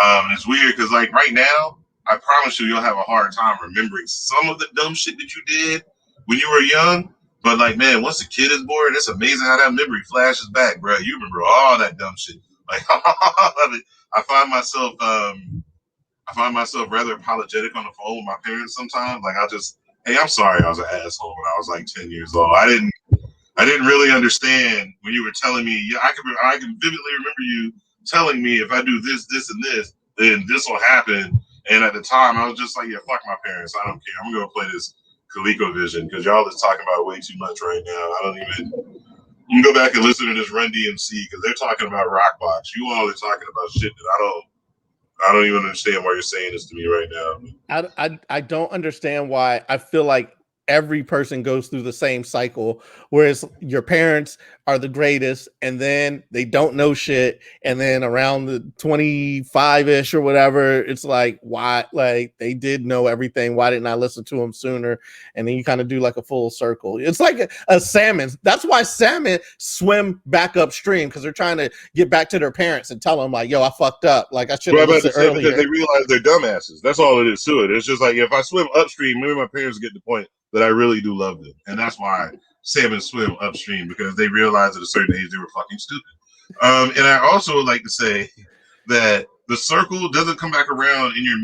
And it's weird because, like, right now, I promise you'll have a hard time remembering some of the dumb shit that you did when you were young. But, like, man, once the kid is born, it's amazing how that memory flashes back, bro. You remember all that dumb shit. Like, I find myself rather apologetic on the phone with my parents sometimes. Like, hey, I'm sorry I was an asshole when I was like 10 years old. I didn't really understand when you were telling me. Yeah, I can vividly remember you telling me, if I do this, this, and this, then this will happen. And at the time, I was just like, yeah, fuck my parents. I don't care. I'm going to play this ColecoVision because y'all is talking about it way too much right now. I don't even. You can go back and listen to this Run DMC because they're talking about Rockbox. You all are talking about shit that I don't even understand why you're saying this to me right now. I don't understand why. I feel like every person goes through the same cycle, whereas your parents are the greatest, and then they don't know shit, and then around the 25-ish or whatever, it's like, why? Like, they did know everything. Why didn't I listen to them sooner? And then you kind of do like a full circle. It's like a salmon. That's why salmon swim back upstream, because they're trying to get back to their parents and tell them, like, yo, I fucked up. Like, I should have listened earlier. Because they realize they're dumbasses. That's all it is to it. It's just like, if I swim upstream, maybe my parents get the point that I really do love them. And that's why salmon swim upstream, because they realize at a certain age they were fucking stupid. And I also would like to say that the circle doesn't come back around in your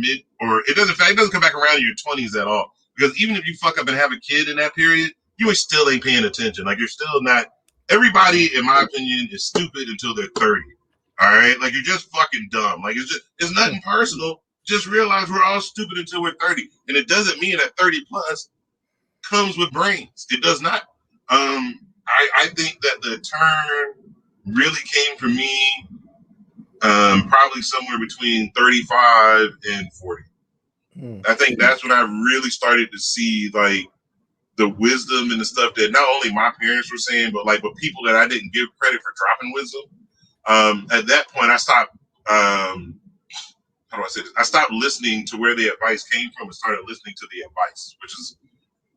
it doesn't come back around in your 20s at all. Because even if you fuck up and have a kid in that period, you still ain't paying attention. Like, you're still not. Everybody, in my opinion, is stupid until they're 30. All right? Like, you're just fucking dumb. Like, it's nothing personal. Just realize we're all stupid until we're 30. And it doesn't mean that 30 plus comes with brains. It does not. I think that the turn really came for me probably somewhere between 35 and 40. I think that's when I really started to see, like, the wisdom and the stuff that not only my parents were saying, but people that I didn't give credit for dropping wisdom. At that point, I stopped. How do I say this? I stopped listening to where the advice came from and started listening to the advice, which is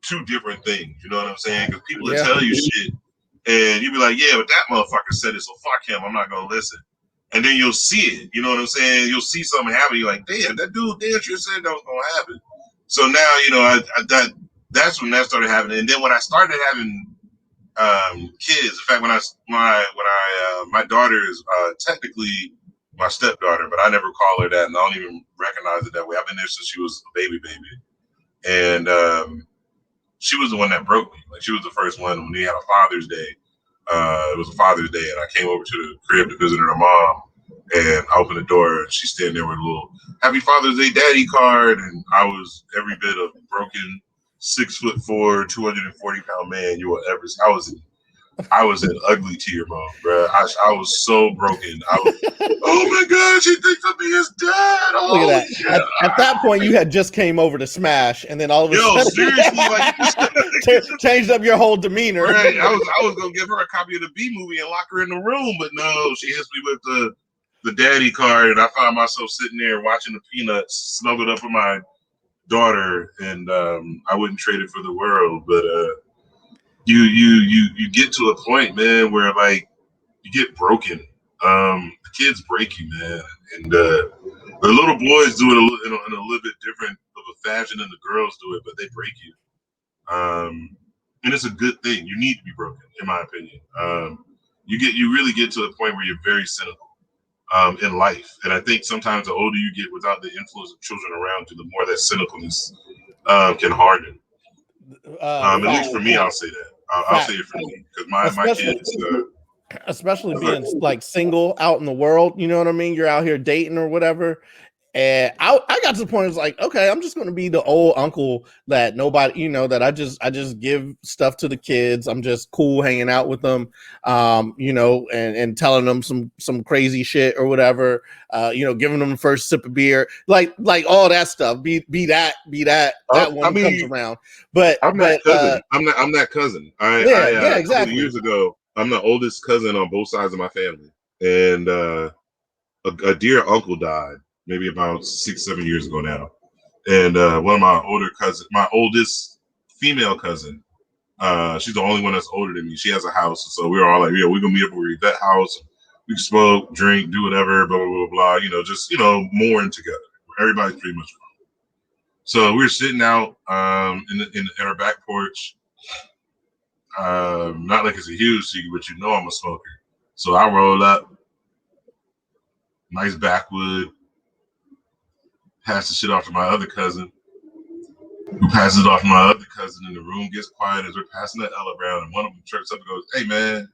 two different things. You know what I'm saying? Because people will tell you shit, and you be like, yeah, but that motherfucker said it, so fuck him. I'm not gonna listen. And then you'll see it. You know what I'm saying? You'll see something happen. You're like, damn, that dude damn sure said that was gonna happen. So now, you know, that's when that started happening. And then when I started having kids, in fact, my daughter is technically my stepdaughter, but I never call her that, and I don't even recognize it that way. I've been there since she was a baby, and she was the one that broke me. Like, she was the first one when we had a Father's Day. It was a Father's Day, and I came over to the crib to visit her mom, and I opened the door, and she's standing there with a little Happy Father's Day Daddy card, and I was every bit of broken 6'4", 240-pound man you will ever see. I was an ugly to your mom, bro. I was so broken. Oh my God, she thinks of me as dad. Look at that. At that point, you had just came over to smash, and then all of a sudden, seriously, like, changed up your whole demeanor. Right. I was gonna give her a copy of the B movie and lock her in the room, but no, she hits me with the the daddy card, and I found myself sitting there watching the Peanuts, snuggled up with my daughter, and I wouldn't trade it for the world. But you get to a point, man, where like you get broken. The kids break you, man, and the little boys do it in a little bit different of a fashion than the girls do it, but they break you. And it's a good thing. You need to be broken, in my opinion. You really get to a point where you're very cynical in life, and I think sometimes the older you get, without the influence of children around you, the more that cynicalness can harden. At least for me, I'll say that. I'll say it for me because my kids. Especially being like single out in the world, you know what I mean? You're out here dating or whatever. And I got to the point, it's like, okay, I'm just going to be the old uncle that nobody, that I just give stuff to the kids. I'm just cool hanging out with them, and telling them some crazy shit or whatever, giving them the first sip of beer, like all that stuff. Be that one who comes around. But I'm that cousin. I'm that cousin. Yeah, a exactly. couple of years ago, I'm the oldest cousin on both sides of my family, and a dear uncle died maybe about 6-7 years ago now, and one of my older cousins, my oldest female cousin, she's the only one that's older than me. She has a house, so we were all like, yeah, we're gonna meet up over at that house. We can smoke, drink, do whatever, blah blah blah blah. Just mourn together. Everybody's pretty much gone. So we were sitting out in our back porch. Not like it's a huge secret, but I'm a smoker. So I roll up, nice backwood, pass the shit off to my other cousin, who passes it off to my other cousin, and the room gets quiet as we're passing the L around, and one of them chirps up and goes, "Hey man,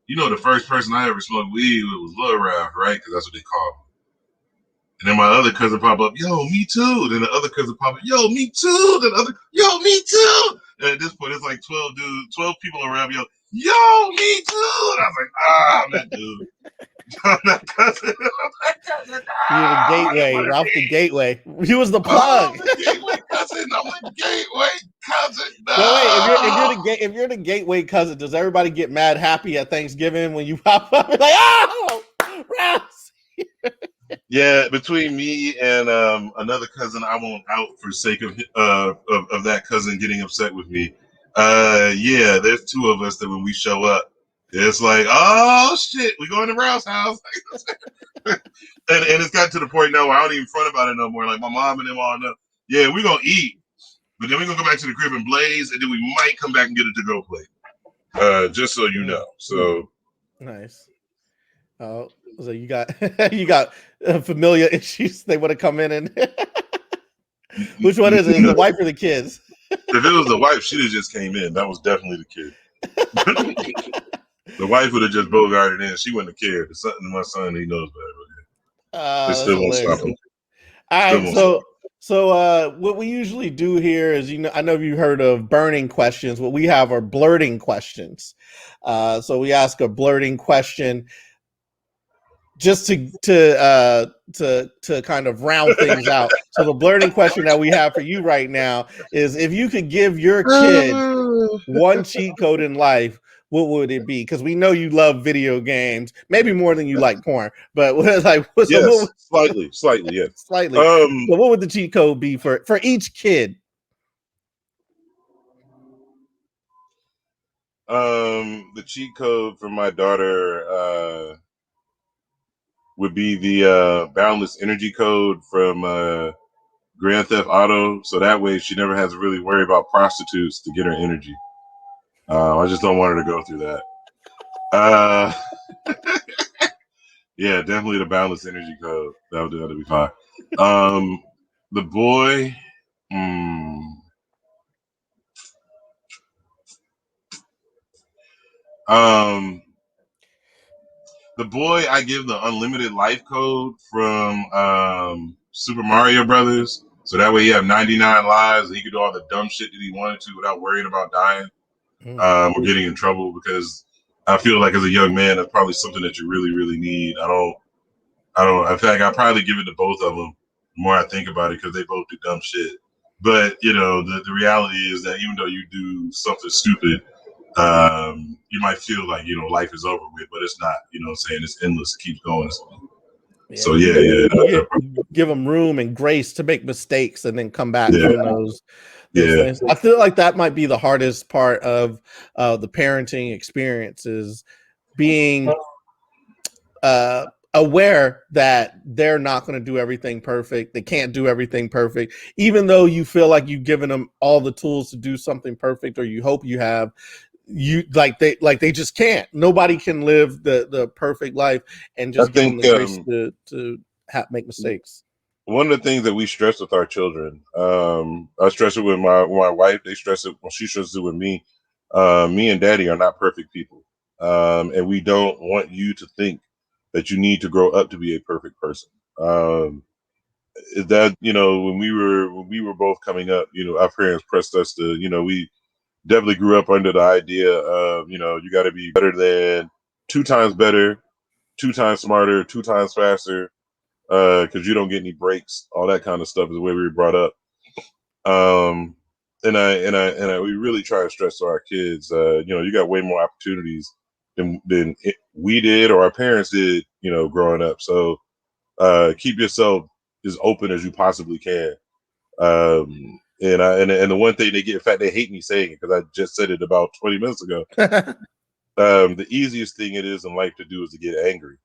the first person I ever smoked weed with was Lil Ralph, right? Because that's what they call me." And then my other cousin pop up, "Yo, me too." Then the other cousin pop up, "Yo, me too." Then the other, "Yo, me too." And at this point, it's like 12 people around me, "Yo, me too." And I was like, I'm that dude. I'm that cousin. You're the gateway, Ralph the gateway. He was the plug. The gateway cousin. I'm the gateway cousin. No. So wait, if you're the gateway cousin, does everybody get mad happy at Thanksgiving when you pop up? Like, oh, Ralph. Yeah, between me and another cousin, I won't out for sake of that cousin getting upset with me. Yeah, there's two of us that when we show up, it's like, oh shit, we going to Ralph's house. and it's gotten to the point now where I don't even front about it no more. Like my mom and them all know, yeah, we're gonna eat, but then we're gonna go back to the crib and blaze, and then we might come back and get a to-go plate. Just so you know. So nice. Oh, so you got familiar issues. They want to come in and which one is it? The wife or the kids? If it was the wife, she'd have just came in. That was definitely the kid. The wife would have just bogarted in. She wouldn't have cared. It's something my son, he knows better. It still won't stop him. All right, so what we usually do here is, I know you heard of burning questions. What we have are blurting questions. So we ask a blurting question just to kind of round things out. So the blurting question that we have for you right now is, if you could give your kid one cheat code in life, what would it be? Because we know you love video games, maybe more than you like porn, but slightly, yeah, slightly. So what would the cheat code be for each kid? The cheat code for my daughter would be the boundless energy code from Grand Theft Auto, so that way she never has to really worry about prostitutes to get her energy. I just don't want her to go through that. Yeah, definitely the boundless energy code. That'll be fine. The boy, the boy, I give the unlimited life code from Super Mario Brothers. So that way he have 99 lives and he could do all the dumb shit that he wanted to without worrying about dying or getting in trouble, because I feel like as a young man, that's probably something that you really, really need. I don't. In fact, I'd probably give it to both of them the more I think about it, because they both do dumb shit. But, the reality is that even though you do something stupid, you might feel like, life is over with, but it's not. You know what I'm saying? It's endless. It keeps going. Yeah, So yeah, you give them room and grace to make mistakes and then come back yeah, from those yeah. things. I feel like that might be the hardest part of the parenting experience is being aware that they're not going to do everything perfect. They can't do everything perfect, even though you feel like you've given them all the tools to do something perfect, or you hope you have. You they just can't. Nobody can live the perfect life, and I just give them think the grace to make mistakes. one of the things that we stress with our children, I stress it with my wife. They stress it when she stresses it with me. Me and Daddy are not perfect people, and we don't want you to think that you need to grow up to be a perfect person. That when we were both coming up, our parents pressed us to, we definitely grew up under the idea of, you got to be better than 2 times better, 2 times smarter, 2 times faster, because you don't get any breaks. All that kind of stuff is the way we were brought up. Um, and we really try to stress to our kids, you got way more opportunities than we did or our parents did, growing up. So keep yourself as open as you possibly can. And the one thing they get, in fact, they hate me saying it because I just said it about 20 minutes ago. The easiest thing it is in life to do is to get angry.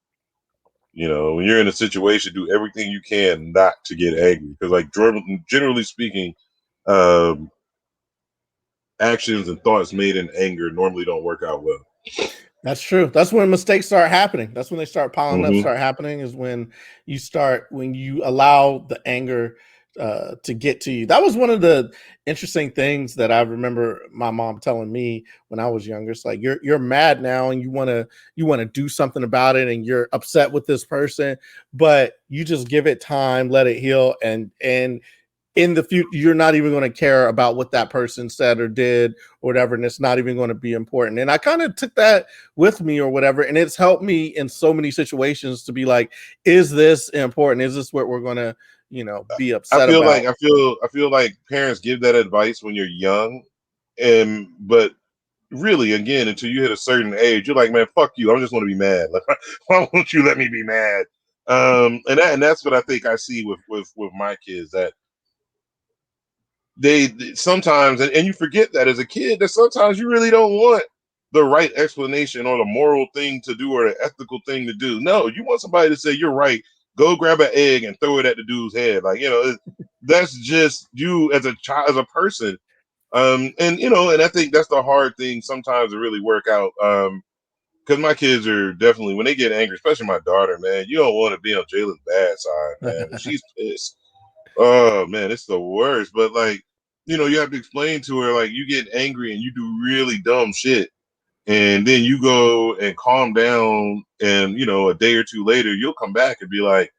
When you're in a situation, do everything you can not to get angry. Because, like, generally speaking, um, actions and thoughts made in anger normally don't work out well. That's true. That's when mistakes start happening. That's when they start piling up, Mm-hmm. start happening is when you allow the anger to get to you. That was one of the interesting things that I remember my mom telling me when I was younger. It's like you're mad now and you want to do something about it and you're upset with this person, but you just give it time, let it heal, and in the future you're not even going to care about what that person said or did or whatever, and it's not even going to be important. And I kind of took that with me or whatever, and it's helped me in so many situations to be like, is this important? Is this what we're going to be I upset feel like about? I feel like parents give that advice when you're young, but really, again, until you hit a certain age, you're like, man, fuck you. I just want to be mad. Like, why won't you let me be mad? And that's what I think I see with my kids, that they sometimes, and you forget that as a kid, that sometimes you really don't want the right explanation or the moral thing to do or the ethical thing to do. No, you want somebody to say, you're right. Go grab an egg and throw it at the dude's head. Like, that's just you as a child, as a person. And I think that's the hard thing sometimes to really work out. Because my kids are definitely, when they get angry, especially my daughter, man, you don't want to be on Jalen's bad side, man. When she's pissed, oh man, it's the worst. But like, you have to explain to her, like, you get angry and you do really dumb shit, and then you go and calm down, and a day or two later, you'll come back and be like,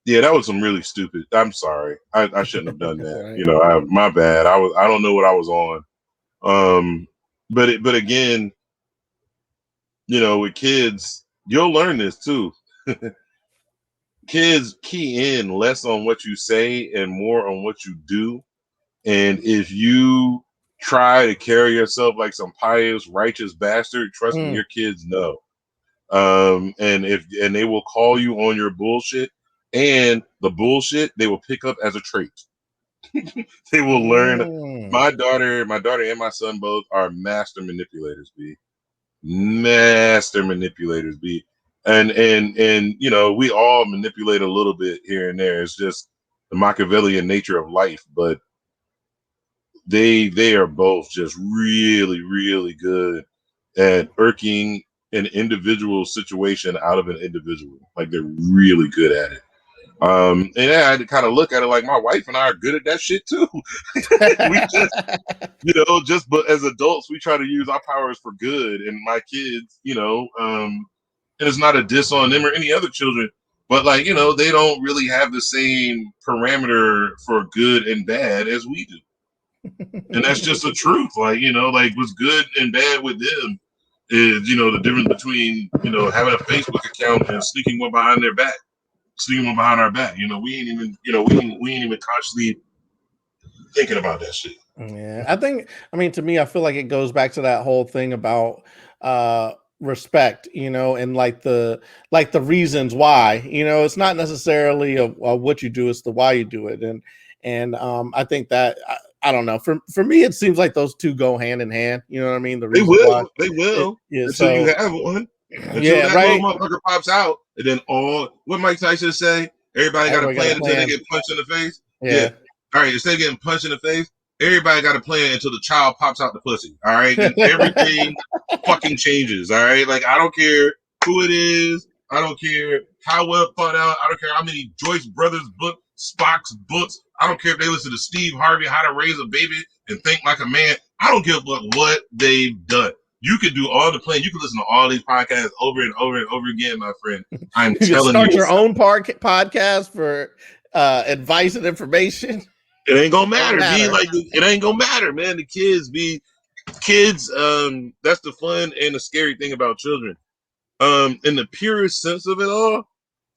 yeah, that was some really stupid. I'm sorry, I shouldn't have done that. Right. My bad. I don't know what I was on. But again, with kids, you'll learn this too. Kids key in less on what you say and more on what you do. And if you try to carry yourself like some pious, righteous bastard, trust me, Mm. your kids know. And they will call you on your bullshit, and the bullshit they will pick up as a trait. They will learn. Mm. My daughter and my son both are master manipulators, B. Master manipulators, B. And we all manipulate a little bit here and there. It's just the Machiavellian nature of life, but they are both just really, really good at irking an individual situation out of an individual. Like, they're really good at it. And I had to kind of look at it like my wife and I are good at that shit too. We just, but as adults, we try to use our powers for good. And my kids, and it's not a diss on them or any other children, but like, they don't really have the same parameter for good and bad as we do. And that's just the truth. Like, like, what's good and bad with them is, the difference between, having a Facebook account and sneaking one behind their back, sneaking one behind our back. We ain't even consciously thinking about that shit. Yeah, I mean, to me, I feel like it goes back to that whole thing about uh respect, and like the reasons why. It's not necessarily a what you do, it's the why you do it. And I think that I don't know. For me, it seems like those two go hand in hand. You know what I mean? The They reasons why. will. They will. Yeah. Until you So have one. Until yeah, that little right. motherfucker pops out, and then all what Mike Tyson say, everybody got a Everybody got a plan until they plan. get punched in the face. Yeah. Yeah. All right. Instead of getting punched in the face, everybody got a plan until the child pops out the pussy. All right. Then everything fucking changes. All right. Like I don't care who it is. I don't care how well thought out. I don't care how many Joyce Brothers books, Spock's books. I don't care if they listen to Steve Harvey, How to Raise a Baby and Think Like a Man. I don't give a fuck what they've done. You could do all the playing. You can listen to all these podcasts over and over and over again, my friend. I'm You can telling start you, your own podcast for advice and information. it ain't gonna Don't matter. Be matter. like it ain't gonna matter, man. The kids be kids. That's the fun and the scary thing about children. In the purest sense of it all,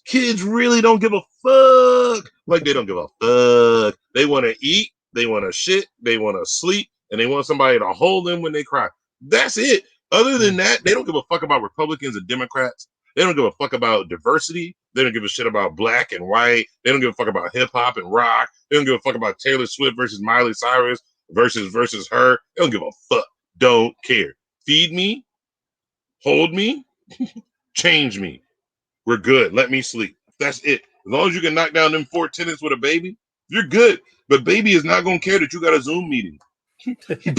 kids really don't give a fuck. Like they don't give a fuck. They want to eat, they want to shit, they want to sleep, and they want somebody to hold them when they cry. That's it. Other than that, they don't give a fuck about Republicans and Democrats. They don't give a fuck about diversity. They don't give a shit about black and white. They don't give a fuck about hip hop and rock. They don't give a fuck about Taylor Swift versus Miley Cyrus versus her. They don't give a fuck. Don't care. Feed me, hold me, change me. We're good. Let me sleep. That's it. As long as you can knock down them 4 tenants with a baby, you're good. But baby is not going to care that you got a Zoom meeting.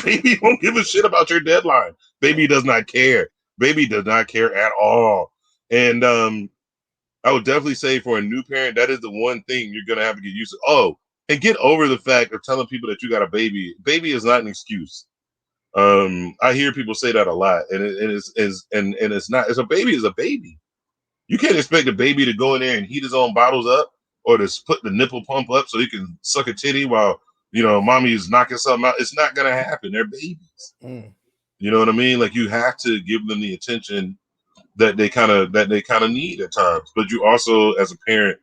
Baby won't give a shit about your deadline. Baby does not care. Baby does not care at all. And I would definitely say for a new parent, that is the one thing you're going to have to get used to. Oh, and get over the fact of telling people that you got a baby. Baby is not an excuse. I hear people say that a lot, and it's not. It's a baby is a baby. You can't expect a baby to go in there and heat his own bottles up or to put the nipple pump up so he can suck a titty while, mommy is knocking something out. It's not going to happen. They're babies. Mm. You know what I mean? Like you have to give them the attention that they kind of need at times. But you also, as a parent,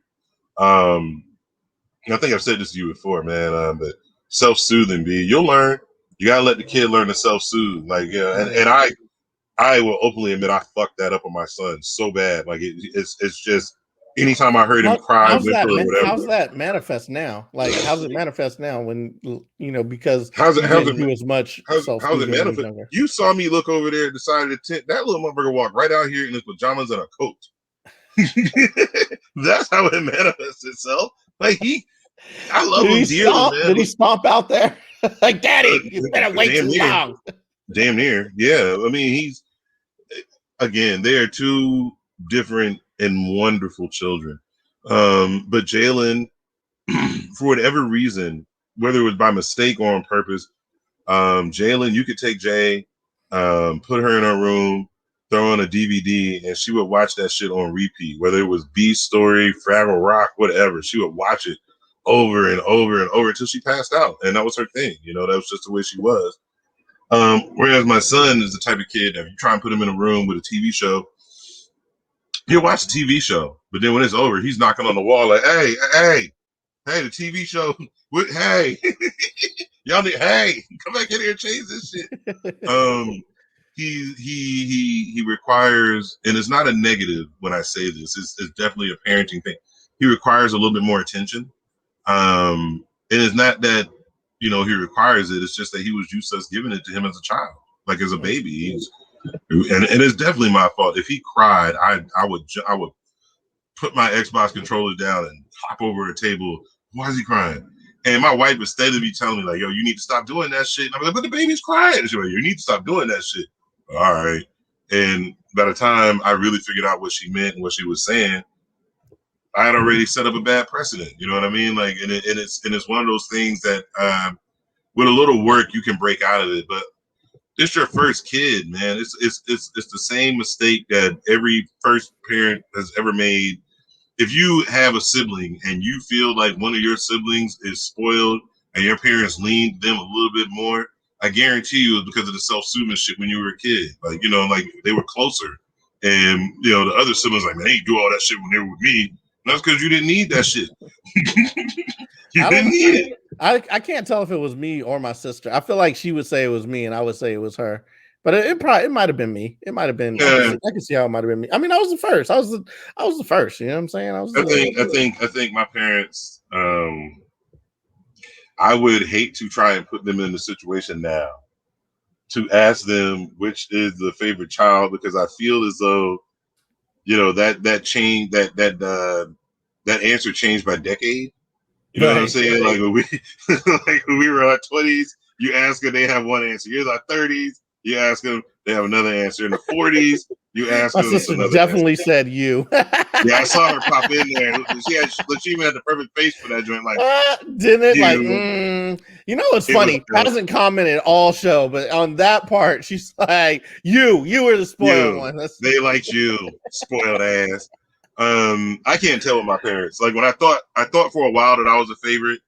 I think I've said this to you before, man, but self-soothing, you'll learn. You got to let the kid learn to self-soothe. Like, yeah. And I will openly admit I fucked that up on my son so bad. Like it's just anytime I heard him cry, whimper, or whatever. How's that manifest now? Like, how's it manifest now when because How's you it didn't do as much how's it self-soothing when he was manifest? younger? You saw me look over there at the side of the tent. That little motherfucker walked right out here in his pajamas and a coat. That's how it manifests itself. Like I love him dearly, man. Did he stomp out there? Like, Daddy, you've been away Damn too near. long. Damn near. Yeah. I mean, they are two different and wonderful children. But Jalen, for whatever reason, whether it was by mistake or on purpose, Jalen, you could take Jay, put her in her room, throw on a DVD, and she would watch that shit on repeat. Whether it was Beast Story, Fraggle Rock, whatever, she would watch it over and over and over until she passed out, and that was her thing. That was just the way she was. Whereas my son is the type of kid that if you try and put him in a room with a TV show, he'll watch the TV show, but then when it's over, he's knocking on the wall like, hey, the TV show, hey, y'all need, hey, come back in here and change this shit. He requires, and it's not a negative when I say this, it's definitely a parenting thing. He requires a little bit more attention. And it's not that, he requires it. It's just that he was used to us giving it to him as a child, like as a baby. And it's definitely my fault. If he cried, I would put my Xbox controller down and hop over a table. Why is he crying? And my wife would steadily be telling me like, yo, you need to stop doing that shit. And I'm like, but the baby's crying. And she's like, you need to stop doing that shit. All right. And by the time I really figured out what she meant and what she was saying, I had already set up a bad precedent. You know what I mean? Like, and it's one of those things that with a little work you can break out of it. But it's your first kid, man. It's the same mistake that every first parent has ever made. If you have a sibling and you feel like one of your siblings is spoiled and your parents leaned them a little bit more, I guarantee you it's because of the self-soothing shit when you were a kid. Like, like they were closer. And, the other siblings like, man, they ain't do all that shit when they were with me. And that's because you didn't need that shit. You didn't need it. I can't tell if it was me or my sister. I feel like she would say it was me, and I would say it was her. But it might have been me. It might have been. Yeah, I can see how it might have been me. I mean, I was the first. I was the first. You know what I'm saying? I was. I think my parents. I would hate to try and put them in the situation now to ask them which is the favorite child, because I feel as though that change that answer changed by decade. You know what I'm Right. saying? Like when we like when we were in our 20s, you ask them, they have one answer. You're in our 30s, you ask them, they have another answer. In the 40s, you ask My them, it's sister another answer. definitely said you. Yeah, I saw her pop in there. She even had the perfect face for that joint. Like Didn't it? Like, you, you know, it's it was. funny. Hasn't commented all show, but on that part, she's like, you were the spoiled You, one. That's they liked you, spoiled ass. I can't tell with my parents. Like when I thought for a while that I was a favorite.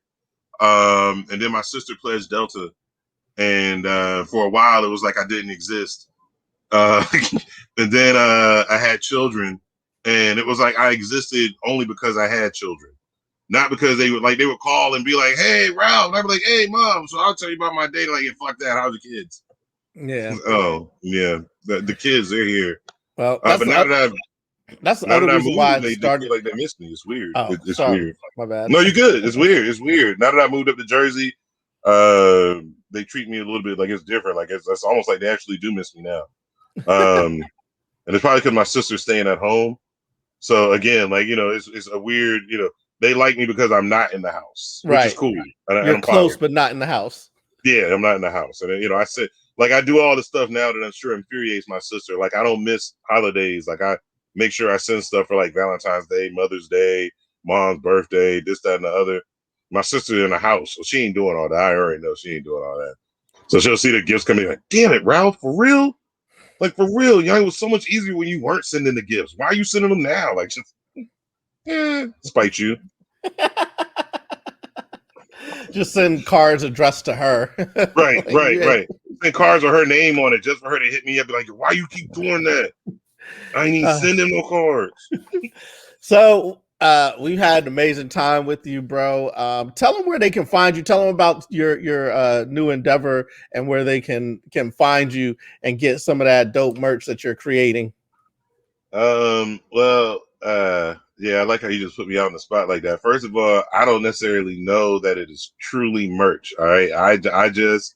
And then my sister pledged Delta, and for a while it was like I didn't exist. Uh, and then I had children, and it was like I existed only because I had children, not because they would call and be like, "Hey, Ralph," and I'd be like, "Hey, Mom." So I'll tell you about my day. Like, yeah, fuck that. How's the kids? yeah. Oh, yeah, the kids, they're here. Well, But that's the now other that I reason why moved, I they feel started. like they miss me. It's weird. Oh, It's sorry, weird. my bad. No, you're good. It's weird. It's weird. Now that I moved up to Jersey, they treat me a little bit like it's different. Like it's almost like they actually do miss me now. And it's probably because my sister's staying at home. So again, like it's a weird. They like me because I'm not in the house, which is Right. cool, and You're I'm fine close, with it. but not in the house. Yeah, I'm not in the house, and I said like I do all the stuff now that I'm sure infuriates my sister. Like I don't miss holidays. Like I make sure I send stuff for like Valentine's Day, Mother's Day, Mom's birthday, this, that, and the other. My sister's in the house, so she ain't doing all that. I already know she ain't doing all that. So she'll see the gifts coming like, damn it, Ralph, for real? Like for real, young, it was so much easier when you weren't sending the gifts. Why are you sending them now? Like just spite you. Just send cards addressed to her. Right, Like, right, yeah. right. Send cards with her name on it just for her to hit me up. Be like, why you keep doing that? I ain't even sending no cards. So we've had an amazing time with you, bro. Tell them where they can find you. Tell them about your new endeavor and where they can find you and get some of that dope merch that you're creating. Well, yeah, I like how you just put me out on the spot like that. First of all, I don't necessarily know that it is truly merch. All right, I just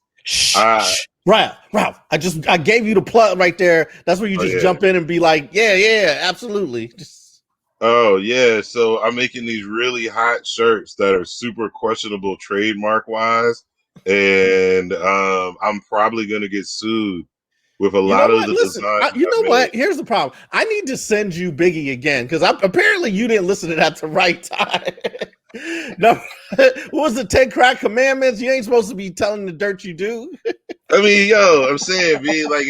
Ralph, I gave you the plug right there. That's where you oh just yeah. jump in and be like, yeah, absolutely. Just Oh yeah, so I'm making these really hot shirts that are super questionable trademark wise, and I'm probably gonna get sued with a you know lot of what? the Listen, designs you I know made. what? Here's the problem. I need to send you Biggie again because apparently you didn't listen to that at the right time. No, what was the 10 crack commandments? You ain't supposed to be telling the dirt you do. I mean, yo, I'm saying, man, like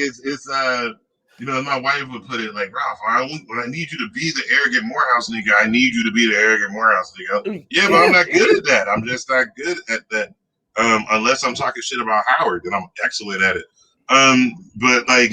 my wife would put it like, Ralph, when I need you to be the arrogant Morehouse nigga, I need you to be the arrogant Morehouse nigga. Yeah, but I'm Yeah. not good at that. I'm just not good at that. Unless I'm talking shit about Howard, then I'm excellent at it. But like,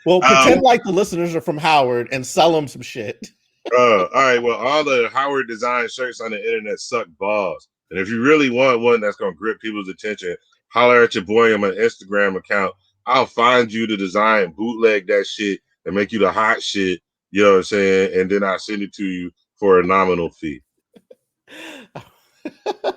Well, um, pretend like the listeners are from Howard and sell them some shit. all right, well, all the Howard design shirts on the internet suck balls. And if you really want one that's gonna grip people's attention, holler at your boy on my Instagram account. I'll find you the design, bootleg that shit, and make you the hot shit. You know what I'm saying? And then I'll send it to you for a nominal fee. All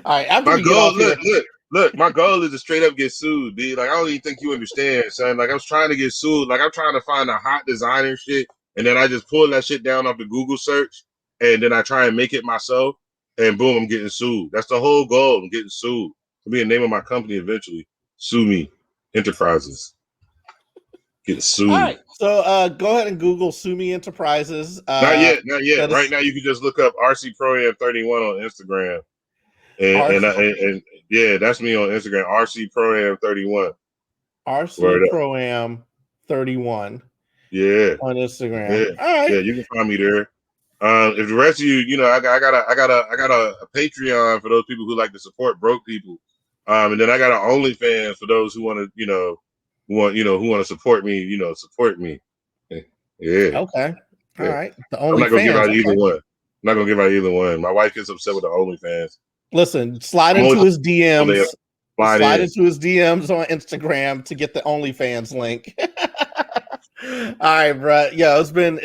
right, after My we get goal, off here, look. My goal is to straight up get sued, B. Like I don't even think you understand, son. Like I was trying to get sued. Like I'm trying to find a hot designer shit, and then I just pull that shit down off the Google search, and then I try and make it myself, and boom, I'm getting sued. That's the whole goal. I'm getting sued. It'll be the name of my company eventually. Sue Me Enterprises. Get all sued. right. So go ahead and Google Sumi Enterprises. Not yet, not yet. That Right is now, you can just look up RC Pro 31 on Instagram, and yeah, that's me on Instagram. RC Pro 31. RC Word up. Pro Am 31 Yeah, on Instagram. yeah, All right. yeah. You can find me there. If the rest of you, I got a Patreon for those people who like to support broke people. And then I got an OnlyFans for those who want to, who want to support me. Support me. Yeah, Okay. All yeah. right. The I'm not gonna give OnlyFans. out either Okay. one. I'm not gonna give out either one. My wife gets upset with the OnlyFans. Listen, slide I'm into always his so they DMs. slide Slide in. into his DMs on Instagram to get the OnlyFans link. All right, bro. Yeah, it's been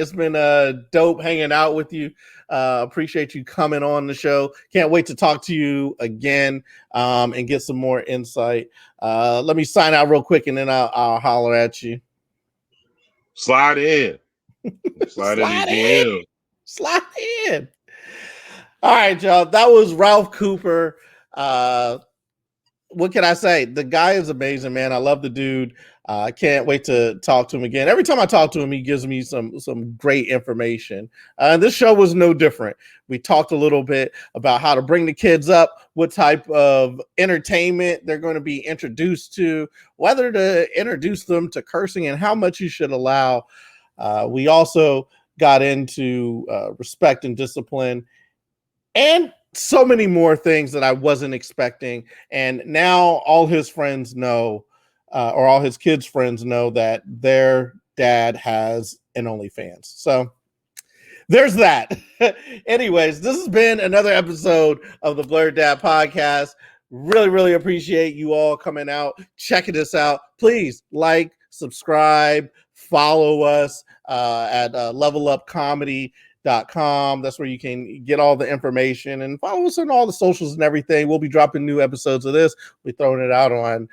dope hanging out with you. Appreciate you coming on the show. Can't wait to talk to you again and get some more insight. Let me sign out real quick and then I'll holler at you. Slide in. Slide in these Slide in. DMs. Slide in. All right, y'all. That was Ralph Cooper. What can I say? The guy is amazing, man. I love the dude. I can't wait to talk to him again. Every time I talk to him, he gives me some great information. This show was no different. We talked a little bit about how to bring the kids up, what type of entertainment they're going to be introduced to, whether to introduce them to cursing, and how much you should allow. We also got into respect and discipline, and so many more things that I wasn't expecting. And now all his friends know, or all his kids' friends know, that their dad has an OnlyFans. So there's that. Anyways, this has been another episode of the Blerd Dad podcast. Really, really appreciate you all coming out, checking this out. Please like, subscribe, follow us at levelupcomedy.com. That's where you can get all the information, and follow us on all the socials and everything. We'll be dropping new episodes of this. We're throwing it out on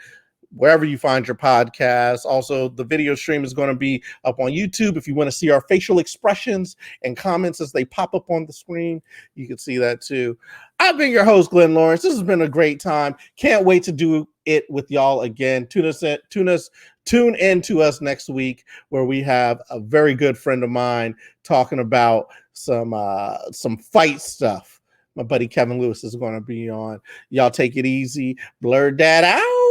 wherever you find your podcast. Also, the video stream is going to be up on YouTube. If you want to see our facial expressions and comments as they pop up on the screen, you can see that too. I've been your host, Glenn Lawrence. This has been a great time. Can't wait to do it with y'all again. Tune in to us next week, where we have a very good friend of mine talking about some fight stuff. My buddy Kevin Lewis is going to be on. Y'all take it easy. Blerd Dad out.